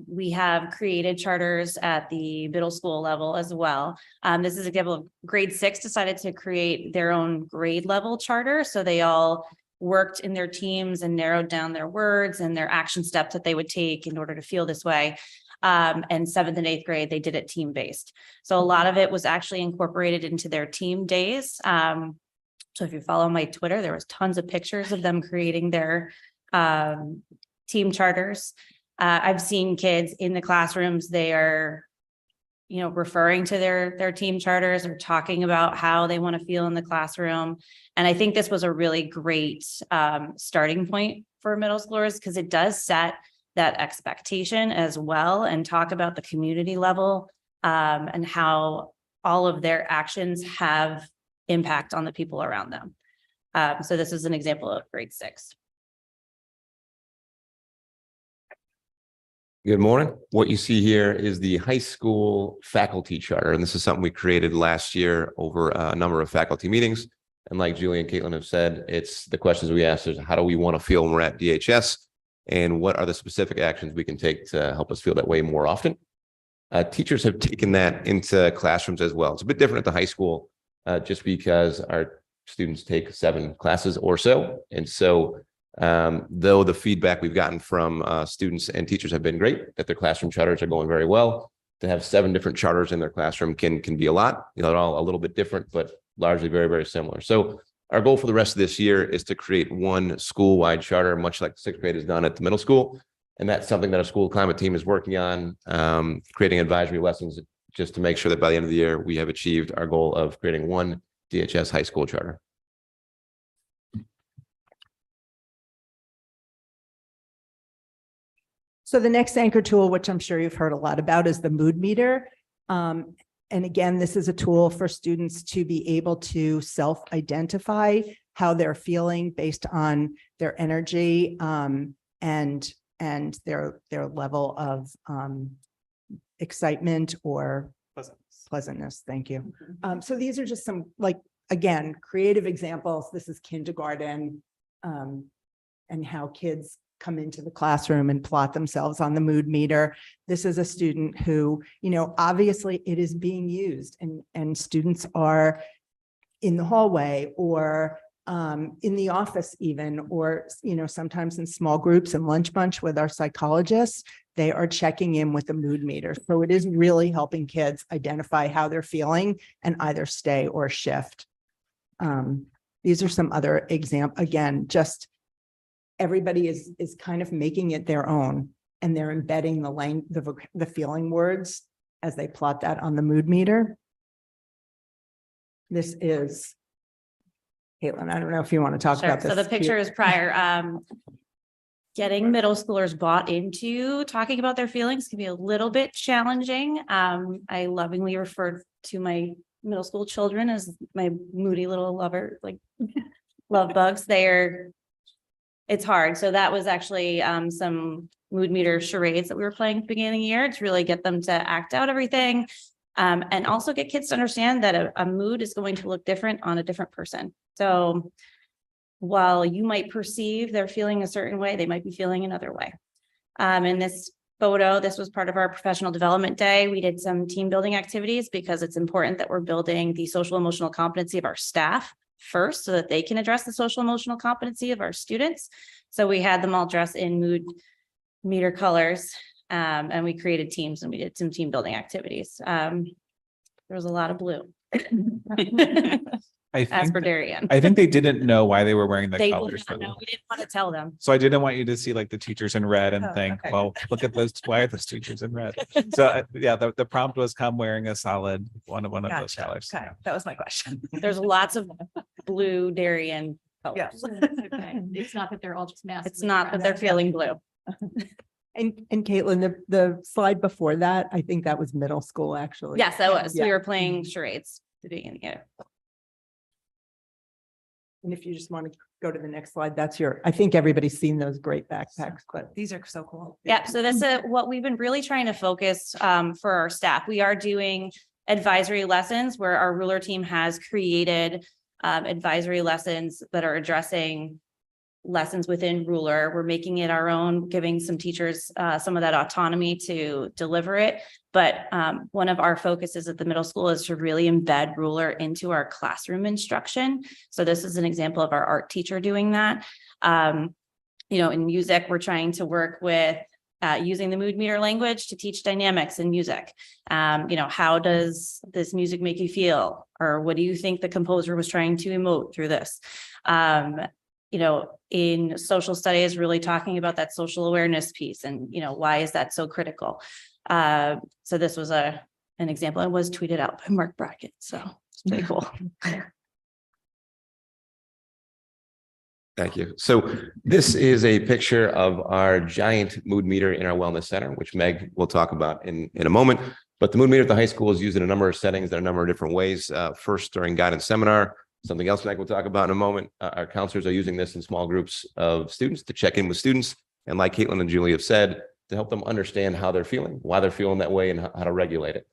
we have created charters at the middle school level as well. This is an example of grade 6 decided to create their own grade level charter. So they all worked in their teams and narrowed down their words and their action steps that they would take in order to feel this way. And 7th and 8th grade, they did it team-based. So a lot of it was actually incorporated into their team days. So if you follow my Twitter, there was tons of pictures of them creating their team charters. I've seen kids in the classrooms, they are, referring to their team charters or talking about how they want to feel in the classroom. And I think this was a really great starting point for middle schoolers, because it does set that expectation as well, and talk about the community level and how all of their actions have impact on the people around them. So this is an example of grade 6. Good morning. What you see here is the high school faculty charter, and this is something we created last year over a number of faculty meetings. And like Julie and Caitlin have said, it's the questions we asked is, how do we want to feel when we're at DHS? And what are the specific actions we can take to help us feel that way more often? Teachers have taken that into classrooms as well. It's a bit different at the high school, just because our students take 7 classes or so. And so Though the feedback we've gotten from students and teachers have been great, that their classroom charters are going very well. To have 7 different charters in their classroom can be a lot. They're all a little bit different, but largely very, very similar. So our goal for the rest of this year is to create one school-wide charter, much like 6th grade has done at the middle school. And that's something that our school climate team is working on, creating advisory lessons just to make sure that by the end of the year, we have achieved our goal of creating one DHS high school charter. So the next anchor tool, which I'm sure you've heard a lot about, is the mood meter. And again, this is a tool for students to be able to self-identify how they're feeling based on their energy and their level of excitement or pleasantness. Thank you. So these are just some, like, again, creative examples. This is kindergarten and how kids come into the classroom and plot themselves on the mood meter. This is a student who, obviously it is being used and students are in the hallway or in the office even, or, sometimes in small groups and lunch bunch with our psychologists, they are checking in with the mood meter. So it is really helping kids identify how they're feeling and either stay or shift. These are some other examples. Again, just everybody is kind of making it their own, and they're embedding the feeling words as they plot that on the mood meter. This is Caitlin. I don't know if you want to talk about this. So the picture is prior. Getting middle schoolers bought into talking about their feelings can be a little bit challenging. I lovingly refer to my middle school children as my moody little lover, like love bugs. It's hard. So that was actually some mood meter charades that we were playing at the beginning of the year to really get them to act out everything. And also get kids to understand that a mood is going to look different on a different person. So while you might perceive they're feeling a certain way, they might be feeling another way. In this photo, this was part of our professional development day. We did some team building activities because it's important that we're building the social emotional competency of our staff first so that they can address the social emotional competency of our students. So we had them all dress in mood meter colors and we created teams and we did some team building activities. There was a lot of blue. As for Darien. I think they didn't know why they were wearing the They did colors. not know. We didn't want to tell them. So I didn't want you to see like the teachers in red and think, okay. well, look at those. Why are those teachers in red? So yeah, the prompt was come wearing a solid one of those Gotcha. colors. Okay, that was my question. There's lots of blue Darien Yeah. colors. Okay. It's not that they're all just masked. It's not that they're feeling blue. And Caitlin, the slide before that, I think that was middle school, actually. Yes, that was. Yeah. We were playing charades at the beginning. Yeah. And if you just want to go to the next slide, I think everybody's seen those great backpacks, but These are so cool. Yeah, so that's what we've been really trying to focus for our staff. We are doing advisory lessons where our ruler team has created advisory lessons that are addressing lessons within ruler. We're making it our own, giving some teachers some of that autonomy to deliver it. But one of our focuses at the middle school is to really embed ruler into our classroom instruction. So this is an example of our art teacher doing that. In music, we're trying to work with using the mood meter language to teach dynamics in music. How does this music make you feel? Or what do you think the composer was trying to emote through this? In social studies, really talking about that social awareness piece and, why is that so critical? So this was an example. It was tweeted out by Mark Brackett. So it's pretty cool. Thank you. So this is a picture of our giant mood meter in our wellness center, which Meg will talk about in a moment. But the mood meter at the high school is used in a number of settings in a number of different ways. First, during guidance seminar, something else Meg will talk about in a moment. Our counselors are using this in small groups of students to check in with students. And like Caitlin and Julie have said, to help them understand how they're feeling, why they're feeling that way, and how to regulate it.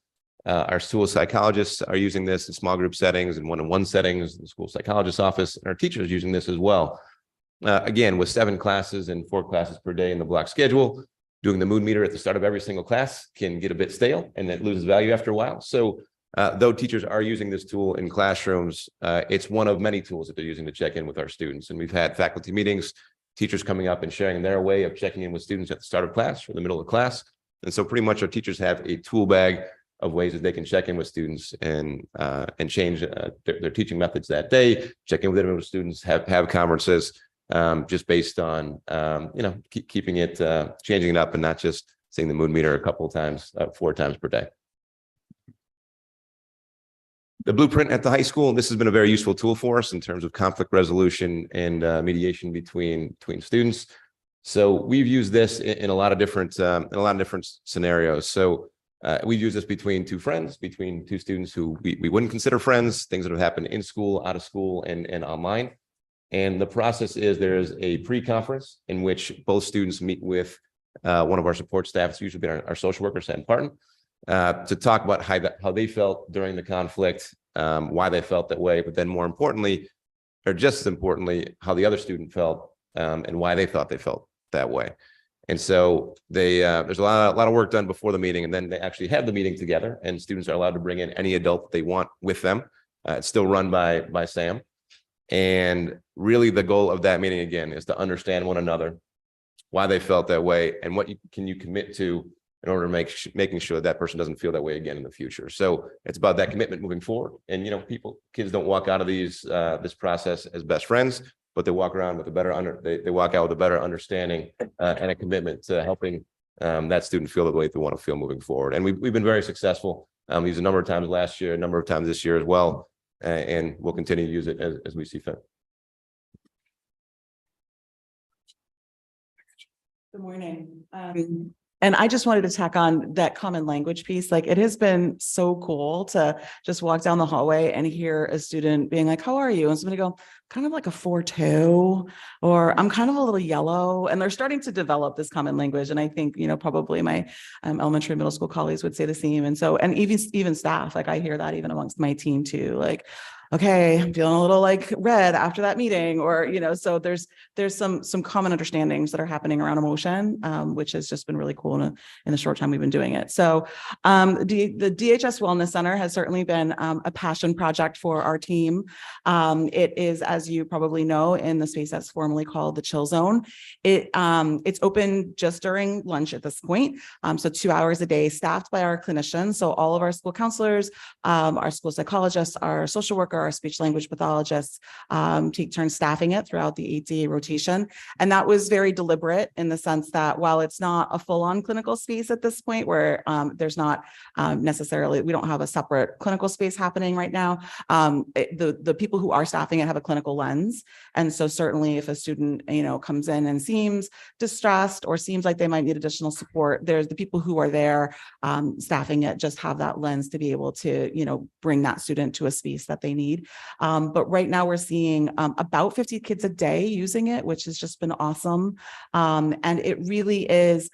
Our school psychologists are using this in small group settings and one-on-one settings, the school psychologist's office, and our teachers are using this as well. Again, with 7 classes and 4 classes per day in the block schedule, doing the mood meter at the start of every single class can get a bit stale and it loses value after a while. So though teachers are using this tool in classrooms, it's one of many tools that they're using to check in with our students. And we've had faculty meetings teachers coming up and sharing their way of checking in with students at the start of class or the middle of class. And so pretty much our teachers have a tool bag of ways that they can check in with students and change their teaching methods that day, check in with individual students, have conferences, just based on, keeping it, changing it up and not just seeing the mood meter a couple of times, 4 times per day. The blueprint at the high school, this has been a very useful tool for us in terms of conflict resolution and mediation between students. So we've used this in a lot of different scenarios. So we've used this between 2 friends, between 2 students who we wouldn't consider friends, things that have happened in school, out of school, and online. And the process is there is a pre-conference in which both students meet with one of our support staff. It's usually been our social worker, Sam Parton, to talk about how they felt during the conflict, why they felt that way, but then more importantly, or just as importantly, how the other student felt and why they thought they felt that way. And so there's a lot of work done before the meeting, and then they actually have the meeting together, and students are allowed to bring in any adult they want with them. It's still run by Sam. And really the goal of that meeting, again, is to understand one another, why they felt that way, and what can you commit to in order to making sure that person doesn't feel that way again in the future. So it's about that commitment moving forward. And, kids don't walk out of this process as best friends, but they walk around with they walk out with a better understanding and a commitment to helping that student feel the way they want to feel moving forward. And we've been very successful. We used a number of times last year, a number of times this year as well, and we'll continue to use it as we see fit. Good morning. And I just wanted to tack on that common language piece. Like, it has been so cool to just walk down the hallway and hear a student being like, how are you? And somebody go, kind of like a 4-2, or I'm kind of a little yellow. And they're starting to develop this common language. And I think, probably my elementary, middle school colleagues would say the same. And so, and even staff, like I hear that even amongst my team too, like, okay, I'm feeling a little like red after that meeting, or, so there's some common understandings that are happening around emotion, which has just been really cool in the short time we've been doing it. So the DHS Wellness Center has certainly been a passion project for our team. It is, as you probably know, in the space that's formerly called the Chill Zone. It's open just during lunch at this point. So 2 hours a day, staffed by our clinicians. So all of our school counselors, our school psychologists, our social worker, our speech language pathologists take turns staffing it throughout the 8-day rotation. And that was very deliberate in the sense that while it's not a full-on clinical space at this point, where there's not necessarily, we don't have a separate clinical space happening right now, the people who are staffing it have a clinical lens. And so certainly if a student, comes in and seems distressed or seems like they might need additional support, there's the people who are there staffing it just have that lens to be able to, bring that student to a space that they need. But right now we're seeing about 50 kids a day using it, which has just been awesome. And it really is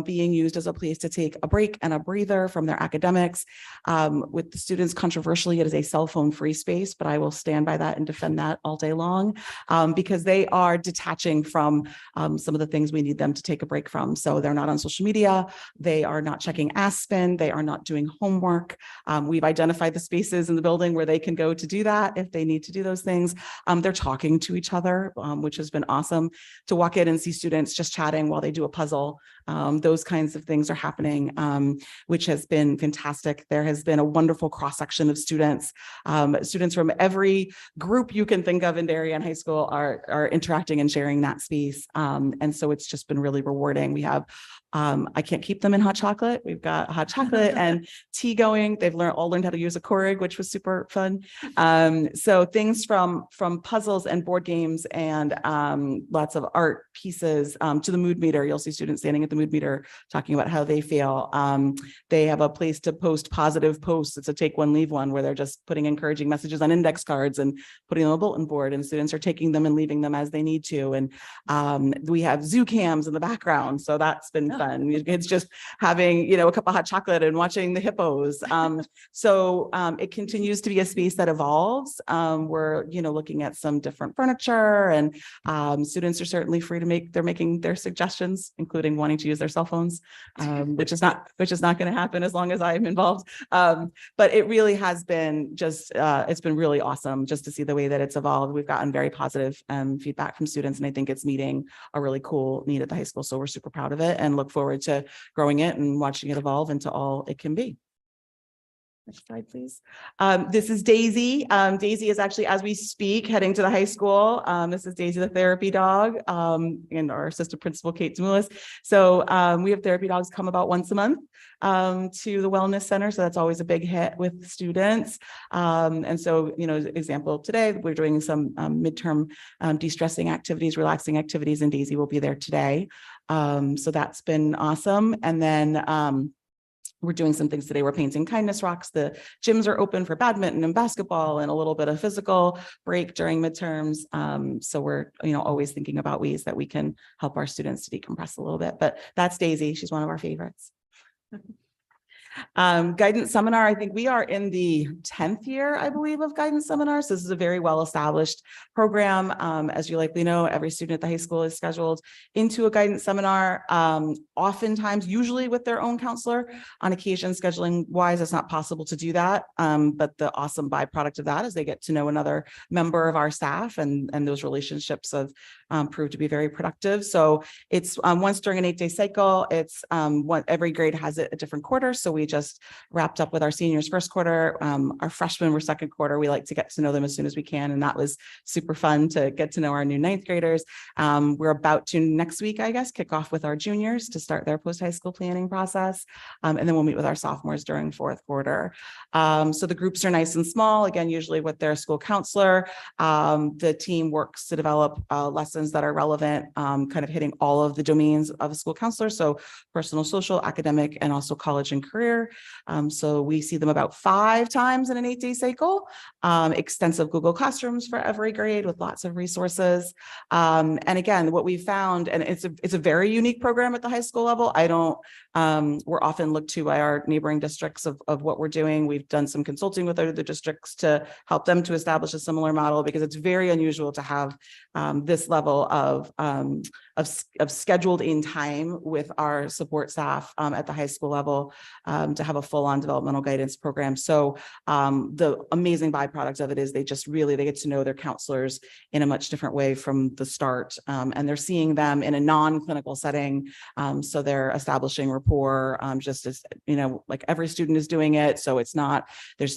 being used as a place to take a break and a breather from their academics. With the students, controversially, it is a cell phone free space, but I will stand by that and defend that all day long, because they are detaching from some of the things we need them to take a break from. So they're not on social media. They are not checking Aspen. They are not doing homework. We've identified the spaces in the building where they can go to do that if they need to do those things. They're talking to each other, which has been awesome to walk in and see students just chatting while they do a puzzle. Those kinds of things are happening, which has been fantastic. There has been a wonderful cross-section of students. Students from every group you can think of in Darien High School are interacting and sharing that space. And so it's just been really rewarding. We have I can't keep them in hot chocolate. We've got hot chocolate and tea going. They've all learned how to use a Keurig, which was super fun. So things from puzzles and board games and lots of art pieces to the mood meter. You'll see students standing at the mood meter talking about how they feel. They have a place to post positive posts. It's a take one, leave one, where they're just putting encouraging messages on index cards and putting them on a bulletin board, and students are taking them and leaving them as they need to. And we have zoo cams in the background. So that's been fun fun. It's just having, you know, a cup of hot chocolate and watching the hippos. So it continues to be a space that evolves. We're, you know, looking at some different furniture, and students are certainly free to making their suggestions, including wanting to use their cell phones, which is not going to happen as long as I'm involved. But it really has been just, it's been really awesome just to see the way that it's evolved. We've gotten very positive feedback from students, and I think it's meeting a really cool need at the high school. So we're super proud of it and look forward to growing it and watching it evolve into all it can be. Next slide, please. This is Daisy. Daisy is actually, as we speak, heading to the high school. This is Daisy, the therapy dog, and our assistant principal, Kate Demoulas. So we have therapy dogs come about once a month to the Wellness Center. So that's always a big hit with students. And so, you know, example today, we're doing some midterm de-stressing activities, relaxing activities, and Daisy will be there today. So that's been awesome. And then we're doing some things today. We're painting kindness rocks. The gyms are open for badminton and basketball and a little bit of physical break during midterms. So we're, you know, always thinking about ways that we can help our students to decompress a little bit. But that's Daisy. She's one of our favorites. Guidance seminar. I think we are in the 10th year, I believe, of guidance seminars. This is a very well-established program. As you likely know, every student at the high school is scheduled into a guidance seminar, oftentimes, usually with their own counselor. On occasion, scheduling wise, it's not possible to do that. But the awesome byproduct of that is they get to know another member of our staff, and those relationships have proved to be very productive. So it's once during an 8-day cycle. It's every grade has it a different quarter. So we just wrapped up with our seniors first quarter. Our freshmen were second quarter. We like to get to know them as soon as we can. And that was super fun to get to know our new 9th graders. We're about to next week, I guess, kick off with our juniors to start their post-high school planning process. And then we'll meet with our sophomores during 4th quarter. So the groups are nice and small, again, usually with their school counselor. The team works to develop lessons that are relevant, kind of hitting all of the domains of a school counselor. So personal, social, academic, and also college and career. So we see them about 5 times in an 8-day cycle. Extensive Google Classrooms for every grade with lots of resources. And again, what we found, and it's a very unique program at the high school level. We're often looked to by our neighboring districts of what we're doing. We've done some consulting with other districts to help them to establish a similar model, because it's very unusual to have this level of scheduled in time with our support staff at the high school level, to have a full-on developmental guidance program. So the amazing byproduct of it is they get to know their counselors in a much different way from the start, and they're seeing them in a non-clinical setting. So they're establishing rapport, just as, you know, like every student is doing it. So it's not,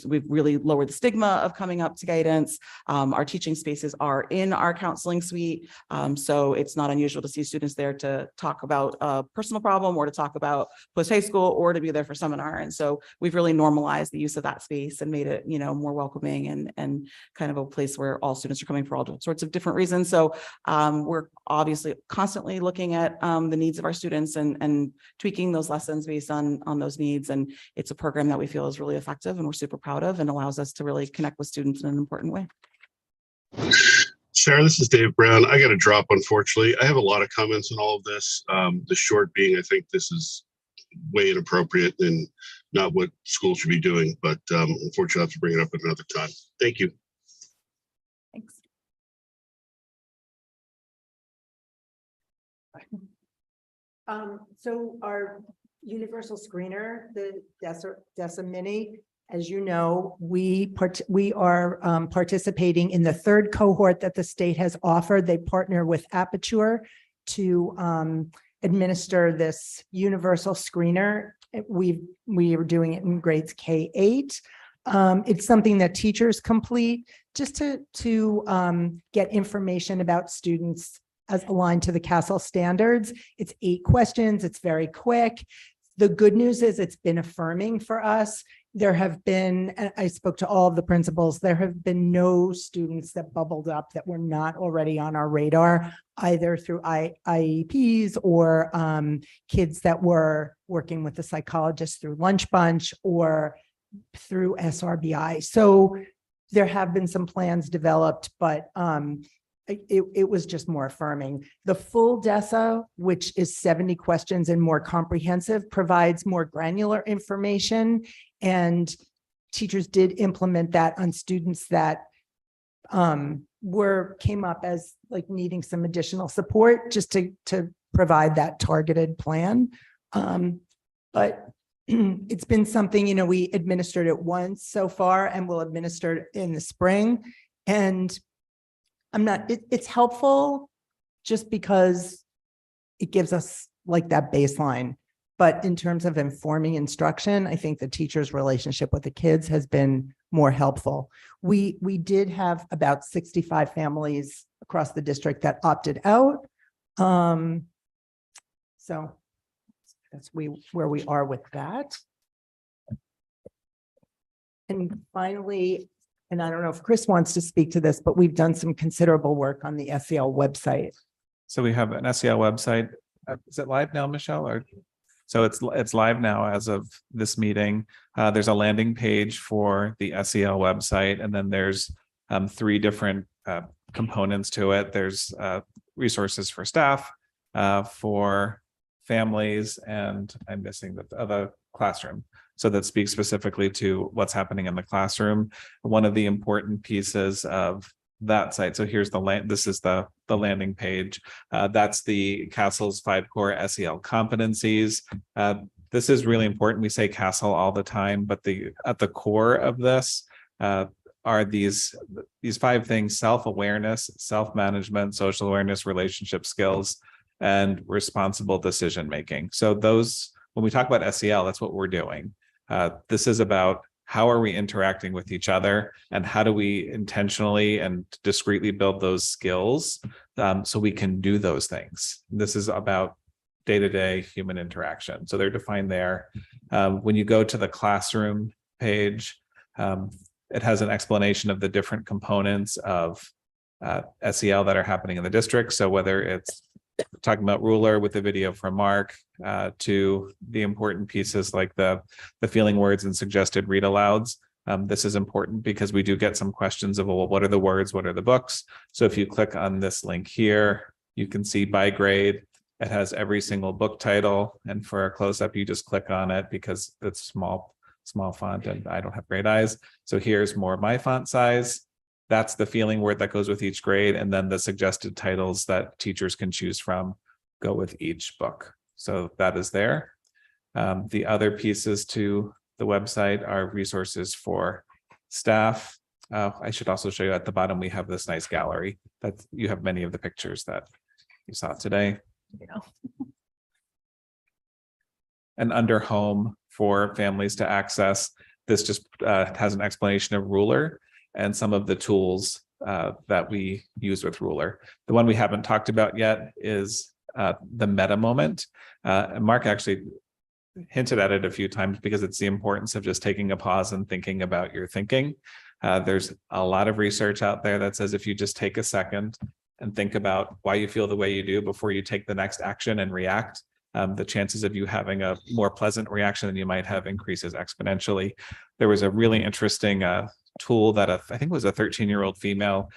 we've really lowered the stigma of coming up to guidance. Our teaching spaces are in our counseling suite. So it's not unusual to see students there to talk about a personal problem, or to talk about post-high school, or to be there for seminar. And so we've really normalized the use of that space and made it, you know, more welcoming and kind of a place where all students are coming for all sorts of different reasons. So we're obviously constantly looking at the needs of our students and tweaking those lessons based on those needs. And it's a program that we feel is really effective and we're super proud of, and allows us to really connect with students in an important way. Sarah, this is Dave Brown. I got to drop, unfortunately. I have a lot of comments on all of this. The short being, I think this is way inappropriate and not what schools should be doing, but unfortunately, I have to bring it up at another time. Thank you. Thanks. So our universal screener, the DESA Mini, as you know, we are participating in the 3rd cohort that the state has offered. They partner with Aperture to administer this universal screener. We are doing it in grades K-8. It's something that teachers complete just to get information about students as aligned to the CASEL standards. It's 8 questions. It's very quick. The good news is it's been affirming for us. There have been, and I spoke to all of the principals, there have been no students that bubbled up that were not already on our radar, either through IEPs or kids that were working with the psychologist through Lunch Bunch or through SRBI. So there have been some plans developed, but it was just more affirming. The full DESA, which is 70 questions and more comprehensive, provides more granular information. And teachers did implement that on students that came up as like needing some additional support just to provide that targeted plan. But it's been something, we administered it once so far and we'll administer it in the spring. And it's helpful just because it gives us like that baseline. But in terms of informing instruction, I think the teacher's relationship with the kids has been more helpful. We did have about 65 families across the district that opted out. So that's where we are with that. And finally, and I don't know if Chris wants to speak to this, but we've done some considerable work on the SEL website. So we have an SEL website. Is it live now, Michelle? Or so it's live now as of this meeting. There's a landing page for the SEL website, and then there's 3 different components to it. There's resources for staff, for families, and I'm missing the other classroom. So that speaks specifically to what's happening in the classroom. One of the important pieces of that site. So here's this is the landing page. That's the CASEL's 5 core SEL competencies. This is really important. We say CASEL all the time, but at the core of this are these 5 things: self-awareness, self-management, social awareness, relationship skills, and responsible decision-making. So those, when we talk about SEL, that's what we're doing. This is about how are we interacting with each other and how do we intentionally and discreetly build those skills so we can do those things. This is about day-to-day human interaction. So they're defined there. When you go to the classroom page, it has an explanation of the different components of SEL that are happening in the district. So whether it's talking about ruler with the video from Mark to the important pieces like the feeling words and suggested read alouds. This is important because we do get some questions of, well, what are the words? What are the books? So if you click on this link here, you can see by grade. It has every single book title. And for a close-up, you just click on it because it's small font and I don't have great eyes. So here's more my font size. That's the feeling word that goes with each grade. And then the suggested titles that teachers can choose from go with each book. So that is there. The other pieces to the website are resources for staff. I should also show you at the bottom, we have this nice gallery that you have many of the pictures that you saw today. And under home for families to access, this just has an explanation of ruler and some of the tools that we use with ruler. The one we haven't talked about yet is the meta moment. And Mark actually hinted at it a few times because it's the importance of just taking a pause and thinking about your thinking. There's a lot of research out there that says if you just take a second and think about why you feel the way you do before you take the next action and react, the chances of you having a more pleasant reaction than you might have increases exponentially. There was a really interesting tool that I think it was a 13-year-old female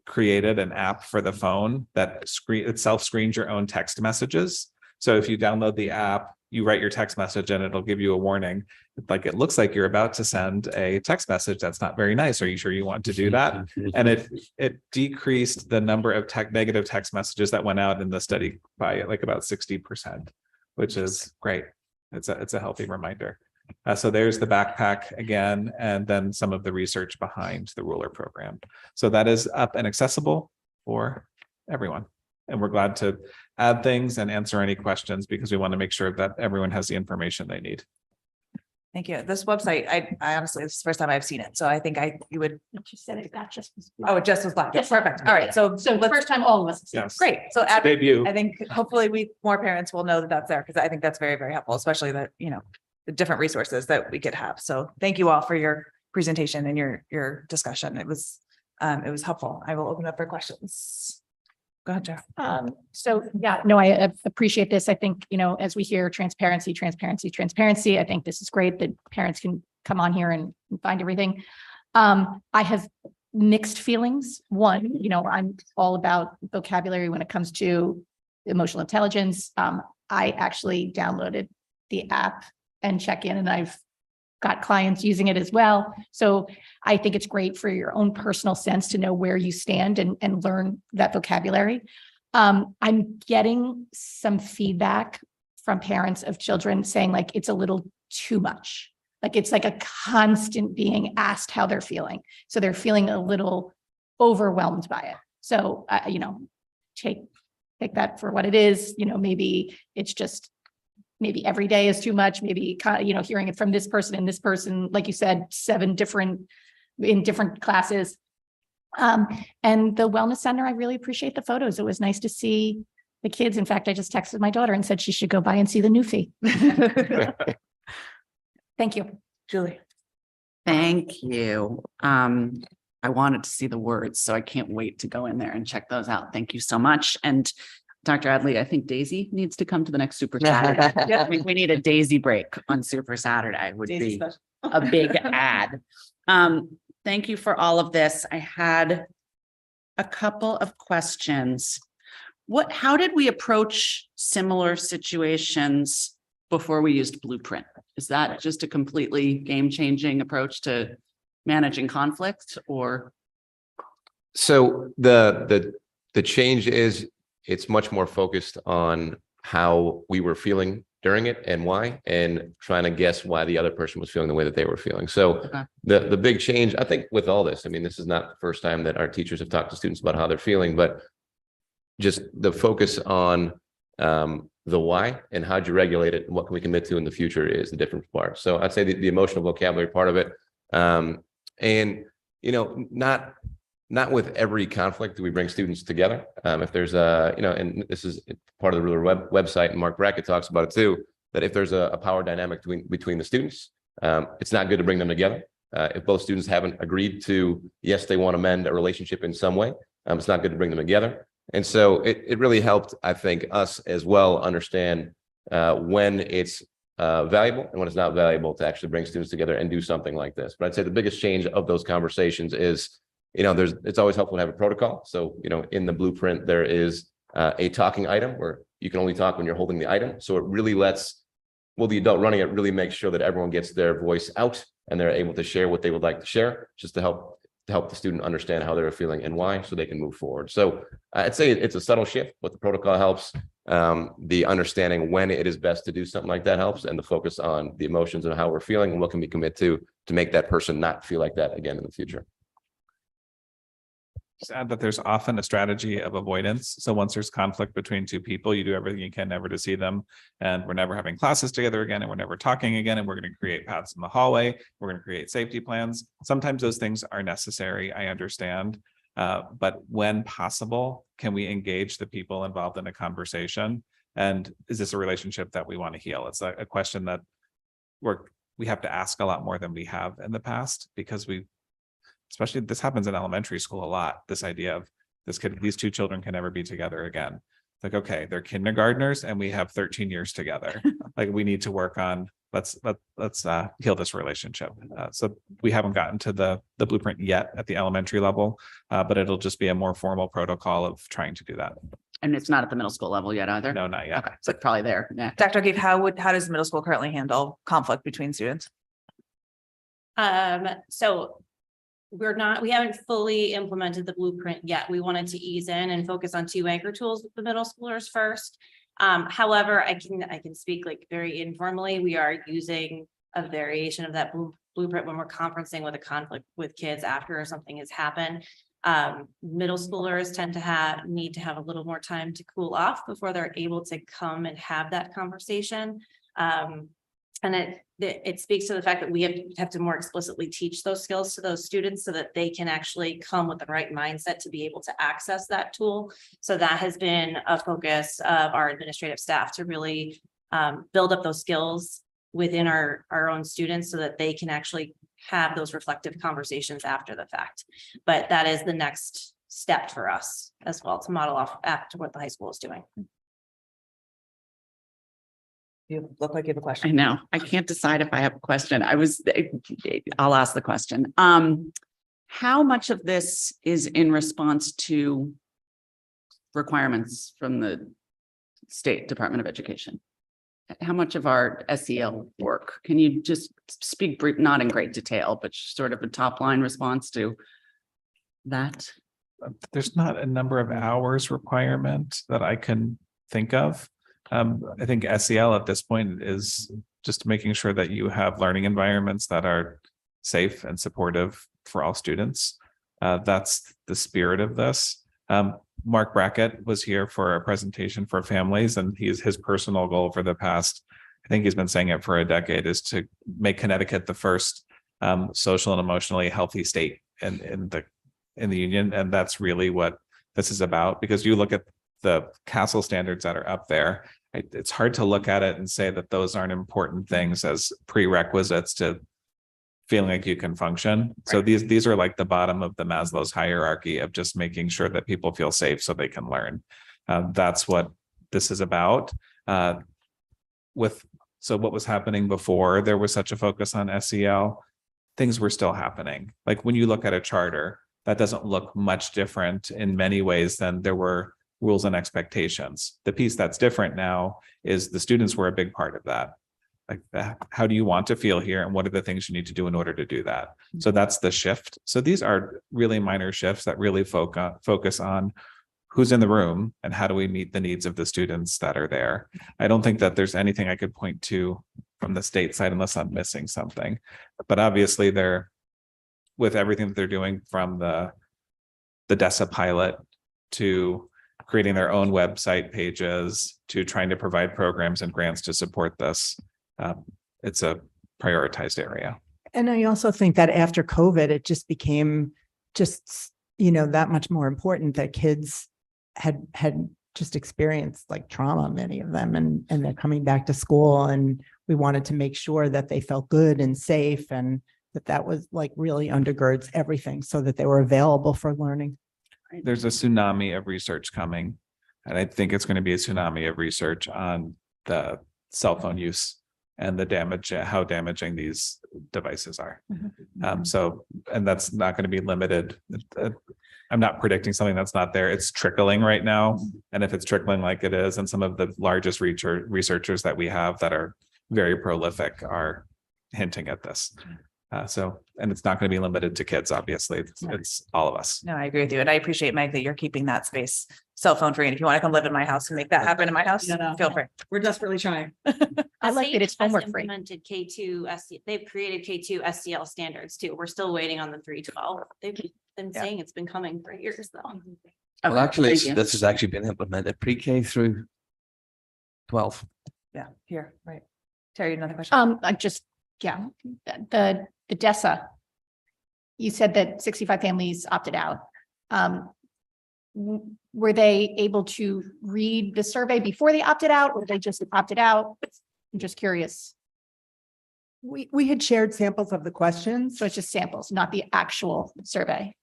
created, an app for the phone that itself screens your own text messages. So if you download the app, you write your text message and it'll give you a warning. Like, it looks like you're about to send a text message that's not very nice. Are you sure you want to do that? And it decreased the number of negative text messages that went out in the study by like about 60%, which is great. It's a healthy reminder. So there's the backpack again, and then some of the research behind the ruler program. So that is up and accessible for everyone. And we're glad to add things and answer any questions because we want to make sure that everyone has the information they need. Thank you. This website, I honestly, it's the first time I've seen it. So I think you would. You said it got just. Oh, it just was black. Yes. Perfect. All right. So the first time all of us. Yes. great. So Debut. I think hopefully more parents will know that that's there because I think that's very, very helpful, especially that, the different resources that we could have. So thank you all for your presentation and your discussion. It was helpful. I will open up for questions. Go ahead, Jeff. So yeah, no, I appreciate this. I think, as we hear transparency, I think this is great that parents can come on here and find everything. I have mixed feelings. One, I'm all about vocabulary when it comes to emotional intelligence. I actually downloaded the app and check in, and I've got clients using it as well. So I think it's great for your own personal sense to know where you stand and learn that vocabulary. I'm getting some feedback from parents of children saying like, it's a little too much. Like, it's like a constant being asked how they're feeling. So they're feeling a little overwhelmed by it. So, take that for what it is. Maybe it's just, maybe every day is too much. Maybe, hearing it from this person and this person, like you said, 7 different in different classes. And the Wellness Center, I really appreciate the photos. It was nice to see the kids. In fact, I just texted my daughter and said she should go by and see the new fee. Thank you. Julie. Thank you. I wanted to see the words, so I can't wait to go in there and check those out. Thank you so much. And Dr. Adley, I think Daisy needs to come to the next Super Saturday. I think we need a Daisy break on Super Saturday would be a big ad. Thank you for all of this. I had a couple of questions. How did we approach similar situations before we used Blueprint? Is that just a completely game-changing approach to managing conflict, or? So the change is it's much more focused on how we were feeling during it and why, and trying to guess why the other person was feeling the way that they were feeling. So Okay. the big change, I think, with all this, I mean, this is not the first time that our teachers have talked to students about how they're feeling, but just the focus on the why and how'd you regulate it and what can we commit to in the future is the different part. So I'd say the emotional vocabulary part of it. And, not with every conflict do we bring students together. If there's and this is part of the Ruler website, and Mark Brackett talks about it too, that if there's a power dynamic between the students, it's not good to bring them together. If both students haven't agreed to, yes, they want to mend a relationship in some way, it's not good to bring them together. And so it really helped, I think, us as well understand when it's valuable and when it's not valuable to actually bring students together and do something like this. But I'd say the biggest change of those conversations is, it's always helpful to have a protocol. So, in the Blueprint, there is a talking item where you can only talk when you're holding the item. So it really the adult running it really makes sure that everyone gets their voice out and they're able to share what they would like to share, just to help the student understand how they're feeling and why, so they can move forward. So I'd say it's a subtle shift, but the protocol helps. The understanding when it is best to do something like that helps, and the focus on the emotions and how we're feeling and what can we commit to make that person not feel like that again in the future. Just add that there's often a strategy of avoidance. So once there's conflict between two people, you do everything you can never to see them. And we're never having classes together again, and we're never talking again. And we're going to create paths in the hallway. We're going to create safety plans. Sometimes those things are necessary, I understand. But when possible, can we engage the people involved in a conversation? And is this a relationship that we want to heal? It's a question that we have to ask a lot more than we have in the past, because especially this happens in elementary school a lot. This idea of these two children can never be together again. Like, okay, they're kindergartners and we have 13 years together. Like, we need to work on, let's heal this relationship. So we haven't gotten to the Blueprint yet at the elementary level, but it'll just be a more formal protocol of trying to do that. And it's not at the middle school level yet either? No, not yet. Okay, so probably there. Yeah. Dr. O'Keefe, how does middle school currently handle conflict between students? So we haven't fully implemented the Blueprint yet. We wanted to ease in and focus on 2 anchor tools with the middle schoolers first. However, I can speak like very informally. We are using a variation of that Blueprint when we're conferencing with a conflict with kids after something has happened. Middle schoolers tend to need to have a little more time to cool off before they're able to come and have that conversation. And it speaks to the fact that we have to more explicitly teach those skills to those students so that they can actually come with the right mindset to be able to access that tool. So that has been a focus of our administrative staff, to really build up those skills within our own students so that they can actually have those reflective conversations after the fact. But that is the next step for us as well, to model off after what the high school is doing. You look like you have a question. I know. I can't decide if I have a question. I'll ask the question. How much of this is in response to requirements from the State Department of Education? How much of our SEL work? Can you just speak brief, not in great detail, but sort of a top line response to that? There's not a number of hours requirement that I can think of. I think SEL at this point is just making sure that you have learning environments that are safe and supportive for all students. That's the spirit of this. Mark Brackett was here for a presentation for families, and his personal goal for the past, I think he's been saying it for a decade, is to make Connecticut the first social and emotionally healthy state in the union. And that's really what this is about, because you look at the Castle standards that are up there, it's hard to look at it and say that those aren't important things as prerequisites to feeling like you can function. So these are like the bottom of the Maslow's hierarchy of just making sure that people feel safe so they can learn. That's what this is about. So what was happening before there was such a focus on SEL, things were still happening. Like when you look at a charter, that doesn't look much different in many ways than there were rules and expectations. The piece that's different now is the students were a big part of that. Like, how do you want to feel here? And what are the things you need to do in order to do that? So that's the shift. So these are really minor shifts that really focus on who's in the room and how do we meet the needs of the students that are there. I don't think that there's anything I could point to from the state side unless I'm missing something. But obviously they're, with everything that they're doing from the DESA pilot to creating their own website pages to trying to provide programs and grants to support this. It's a prioritized area. And I also think that after COVID, it just became just, that much more important that kids had just experienced like trauma, many of them, and they're coming back to school, and we wanted to make sure that they felt good and safe, and that was like really undergirds everything so that they were available for learning. There's a tsunami of research coming, and I think it's going to be a tsunami of research on the cell phone use and the damage, how damaging these devices are. And that's not going to be limited. I'm not predicting something that's not there. It's trickling right now. And if it's trickling like it is, and some of the largest researchers that we have that are very prolific are hinting at this. And it's not going to be limited to kids, obviously. It's all of us. No, I agree with you. And I appreciate, Meg, that you're keeping that space cell phone free. And if you want to come live in my house and make that happen in my house, feel free. We're desperately trying. I like that it's homework free. Implemented K2 they've created K2 SCL standards too. We're still waiting on the 312. They've been saying it's been coming for years though. Well, actually, thank you. this has actually been implemented pre-K through 12. Yeah, here, right. Terry, another question? The DESA. You said that 65 families opted out. Were they able to read the survey before they opted out, or they just opted out? I'm just curious. We had shared samples of the questions. So it's just samples, not the actual survey.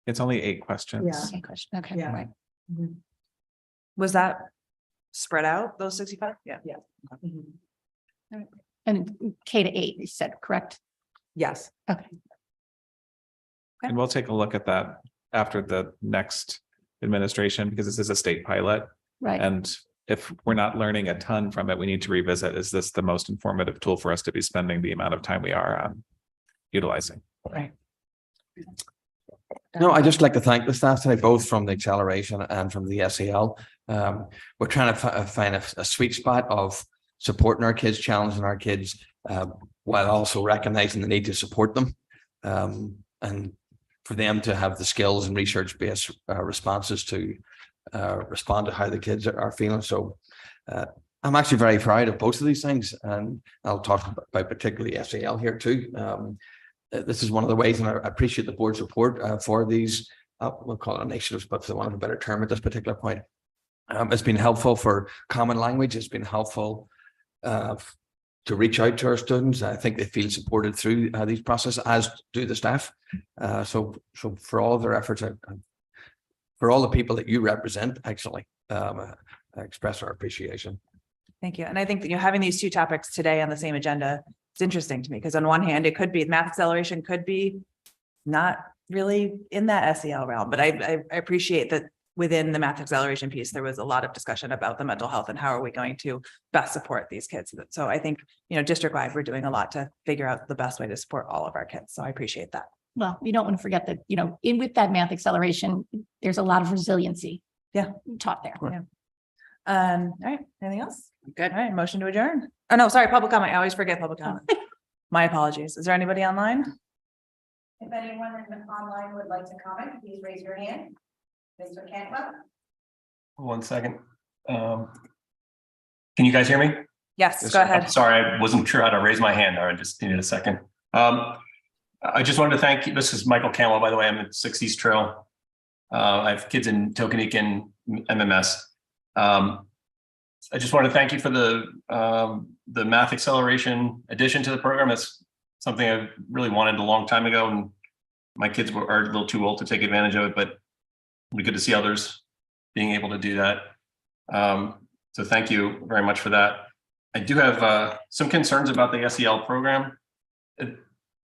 It's only 8 questions. Same question. Okay, Yeah. right. Was that spread out, those 65? Yeah. And K to 8, you said, correct? Yes. Okay. And we'll take a look at that after the next administration, because this is a state pilot. Right. And if we're not learning a ton from it, we need to revisit, is this the most informative tool for us to be spending the amount of time we are utilizing? Right. No, I just like to thank the staff today, both from the acceleration and from the SEL. We're trying to find a sweet spot of supporting our kids, challenging our kids, while also recognizing the need to support them, and for them to have the skills and research-based responses to respond to how the kids are feeling. So I'm actually very proud of both of these things, and I'll talk about particularly SEL here too. This is one of the ways, and I appreciate the board's support for these, we'll call it initiatives, but for the want of a better term at this particular point. It's been helpful for common language. It's been helpful to reach out to our students. I think they feel supported through these processes, as do the staff. So for all of their efforts, for all the people that you represent, actually, I express our appreciation. Thank you. And I think that you're having these two topics today on the same agenda. It's interesting to me because on one hand, it could be math acceleration could be not really in that SEL realm, but I appreciate that within the math acceleration piece, there was a lot of discussion about the mental health and how are we going to best support these kids. So I think, district-wide, we're doing a lot to figure out the best way to support all of our kids. So I appreciate that. Well, you don't want to forget that, with that math acceleration, there's a lot of resiliency. Yeah. Taught there. Yeah. All right. Anything else? Good. All right. Motion to adjourn. Oh, no, sorry. Public comment. I always forget public comment. My apologies. Is there anybody online? If anyone online would like to comment, please raise your hand. Mr. Cantwell? 1 second. Can you guys hear me? Yes, go ahead. I'm sorry, I wasn't sure how to raise my hand there. I just needed a second. I just wanted to thank you. This is Michael Campbell, by the way. I'm at 6 East Trail. I have kids in Tokenique and MMS. I just want to thank you for the math acceleration addition to the program. It's something I really wanted a long time ago, and my kids are a little too old to take advantage of it, but it'll be good to see others being able to do that. So thank you very much for that. I do have some concerns about the SEL program.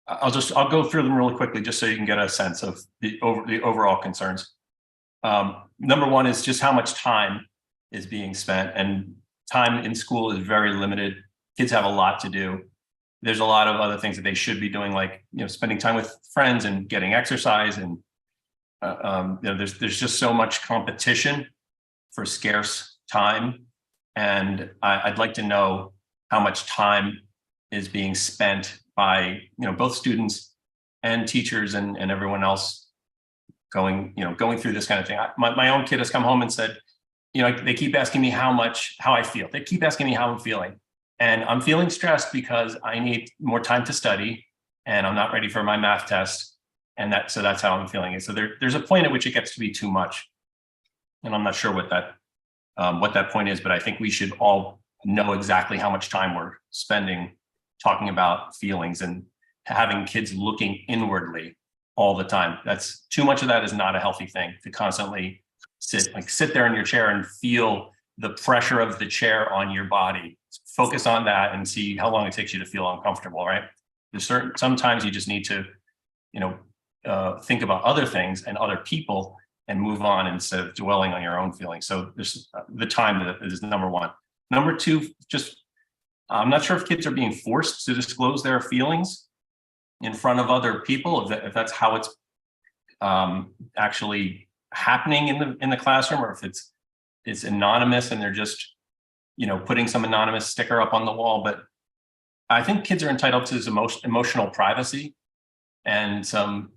I'll go through them really quickly just so you can get a sense of the overall concerns. Number one is just how much time is being spent, and time in school is very limited. Kids have a lot to do. There's a lot of other things that they should be doing, like spending time with friends and getting exercise, and there's just so much competition for scarce time, and I'd like to know how much time is being spent by both students and teachers and everyone else going through this kind of thing. My own kid has come home and said, they keep asking me how I feel. They keep asking me how I'm feeling, and I'm feeling stressed because I need more time to study, and I'm not ready for my math test, and so that's how I'm feeling it. So there's a point at which it gets to be too much, and I'm not sure what that point is, but I think we should all know exactly how much time we're spending talking about feelings and having kids looking inwardly all the time. That's too much of that is not a healthy thing, to constantly sit there in your chair and feel the pressure of the chair on your body. Focus on that and see how long it takes you to feel uncomfortable, right? Sometimes you just need to, think about other things and other people and move on instead of dwelling on your own feelings. So there's the time that is number one. Number two, I'm not sure if kids are being forced to disclose their feelings in front of other people, if that's how it's actually happening in the classroom, or if it's anonymous and they're just putting some anonymous sticker up on the wall. But I think kids are entitled to some emotional privacy, and some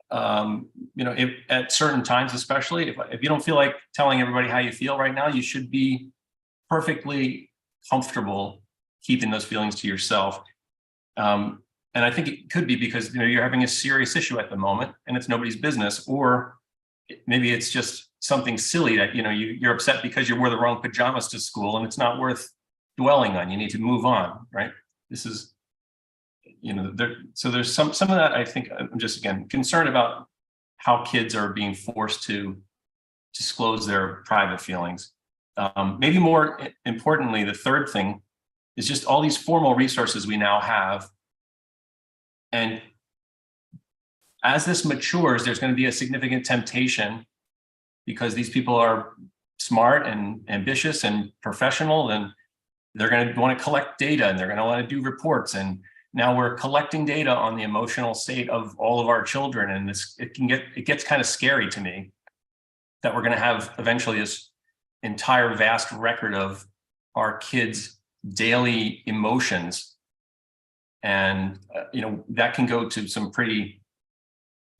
if, at certain times, especially if you don't feel like telling everybody how you feel right now, you should be perfectly comfortable keeping those feelings to yourself. And I think it could be because you're having a serious issue at the moment and it's nobody's business, or maybe it's just something silly that you're upset because you wore the wrong pajamas to school, and it's not worth dwelling on. You need to move on, right? This is so there's some of that. I think I'm just, again, concerned about how kids are being forced to disclose their private feelings. Maybe more importantly, the third thing is just all these formal resources we now have. And as this matures, there's going to be a significant temptation, because these people are smart and ambitious and professional, and they're going to want to collect data, and they're going to want to do reports. And now we're collecting data on the emotional state of all of our children. And it gets kind of scary to me that we're going to have eventually this entire vast record of our kids' daily emotions. And, that can go to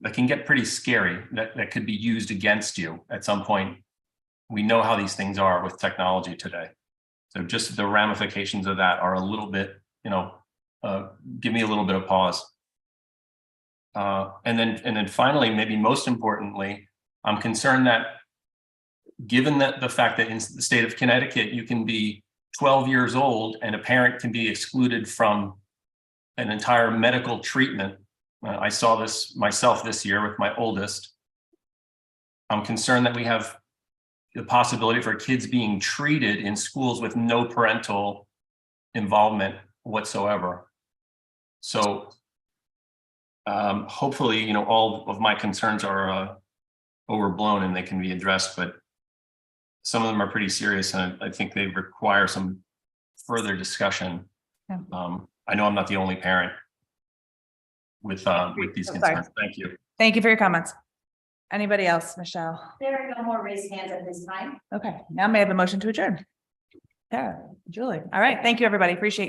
that can get pretty scary, that could be used against you at some point. We know how these things are with technology today. So just the ramifications of that are a little bit, give me a little bit of pause. And then finally, maybe most importantly, I'm concerned that given that the fact that in the state of Connecticut, you can be 12 years old and a parent can be excluded from an entire medical treatment. I saw this myself this year with my oldest. I'm concerned that we have the possibility for kids being treated in schools with no parental involvement whatsoever. So Hopefully, all of my concerns are overblown and they can be addressed, but some of them are pretty serious and I think they require some further discussion. Yeah. I know I'm not the only parent with these I'm sorry. concerns. Thank you. Thank you for your comments. Anybody else, Michelle? There are no more raised hands at this time. Okay, now may I have a motion to adjourn? Yeah, Julie. All right, thank you, everybody. Appreciate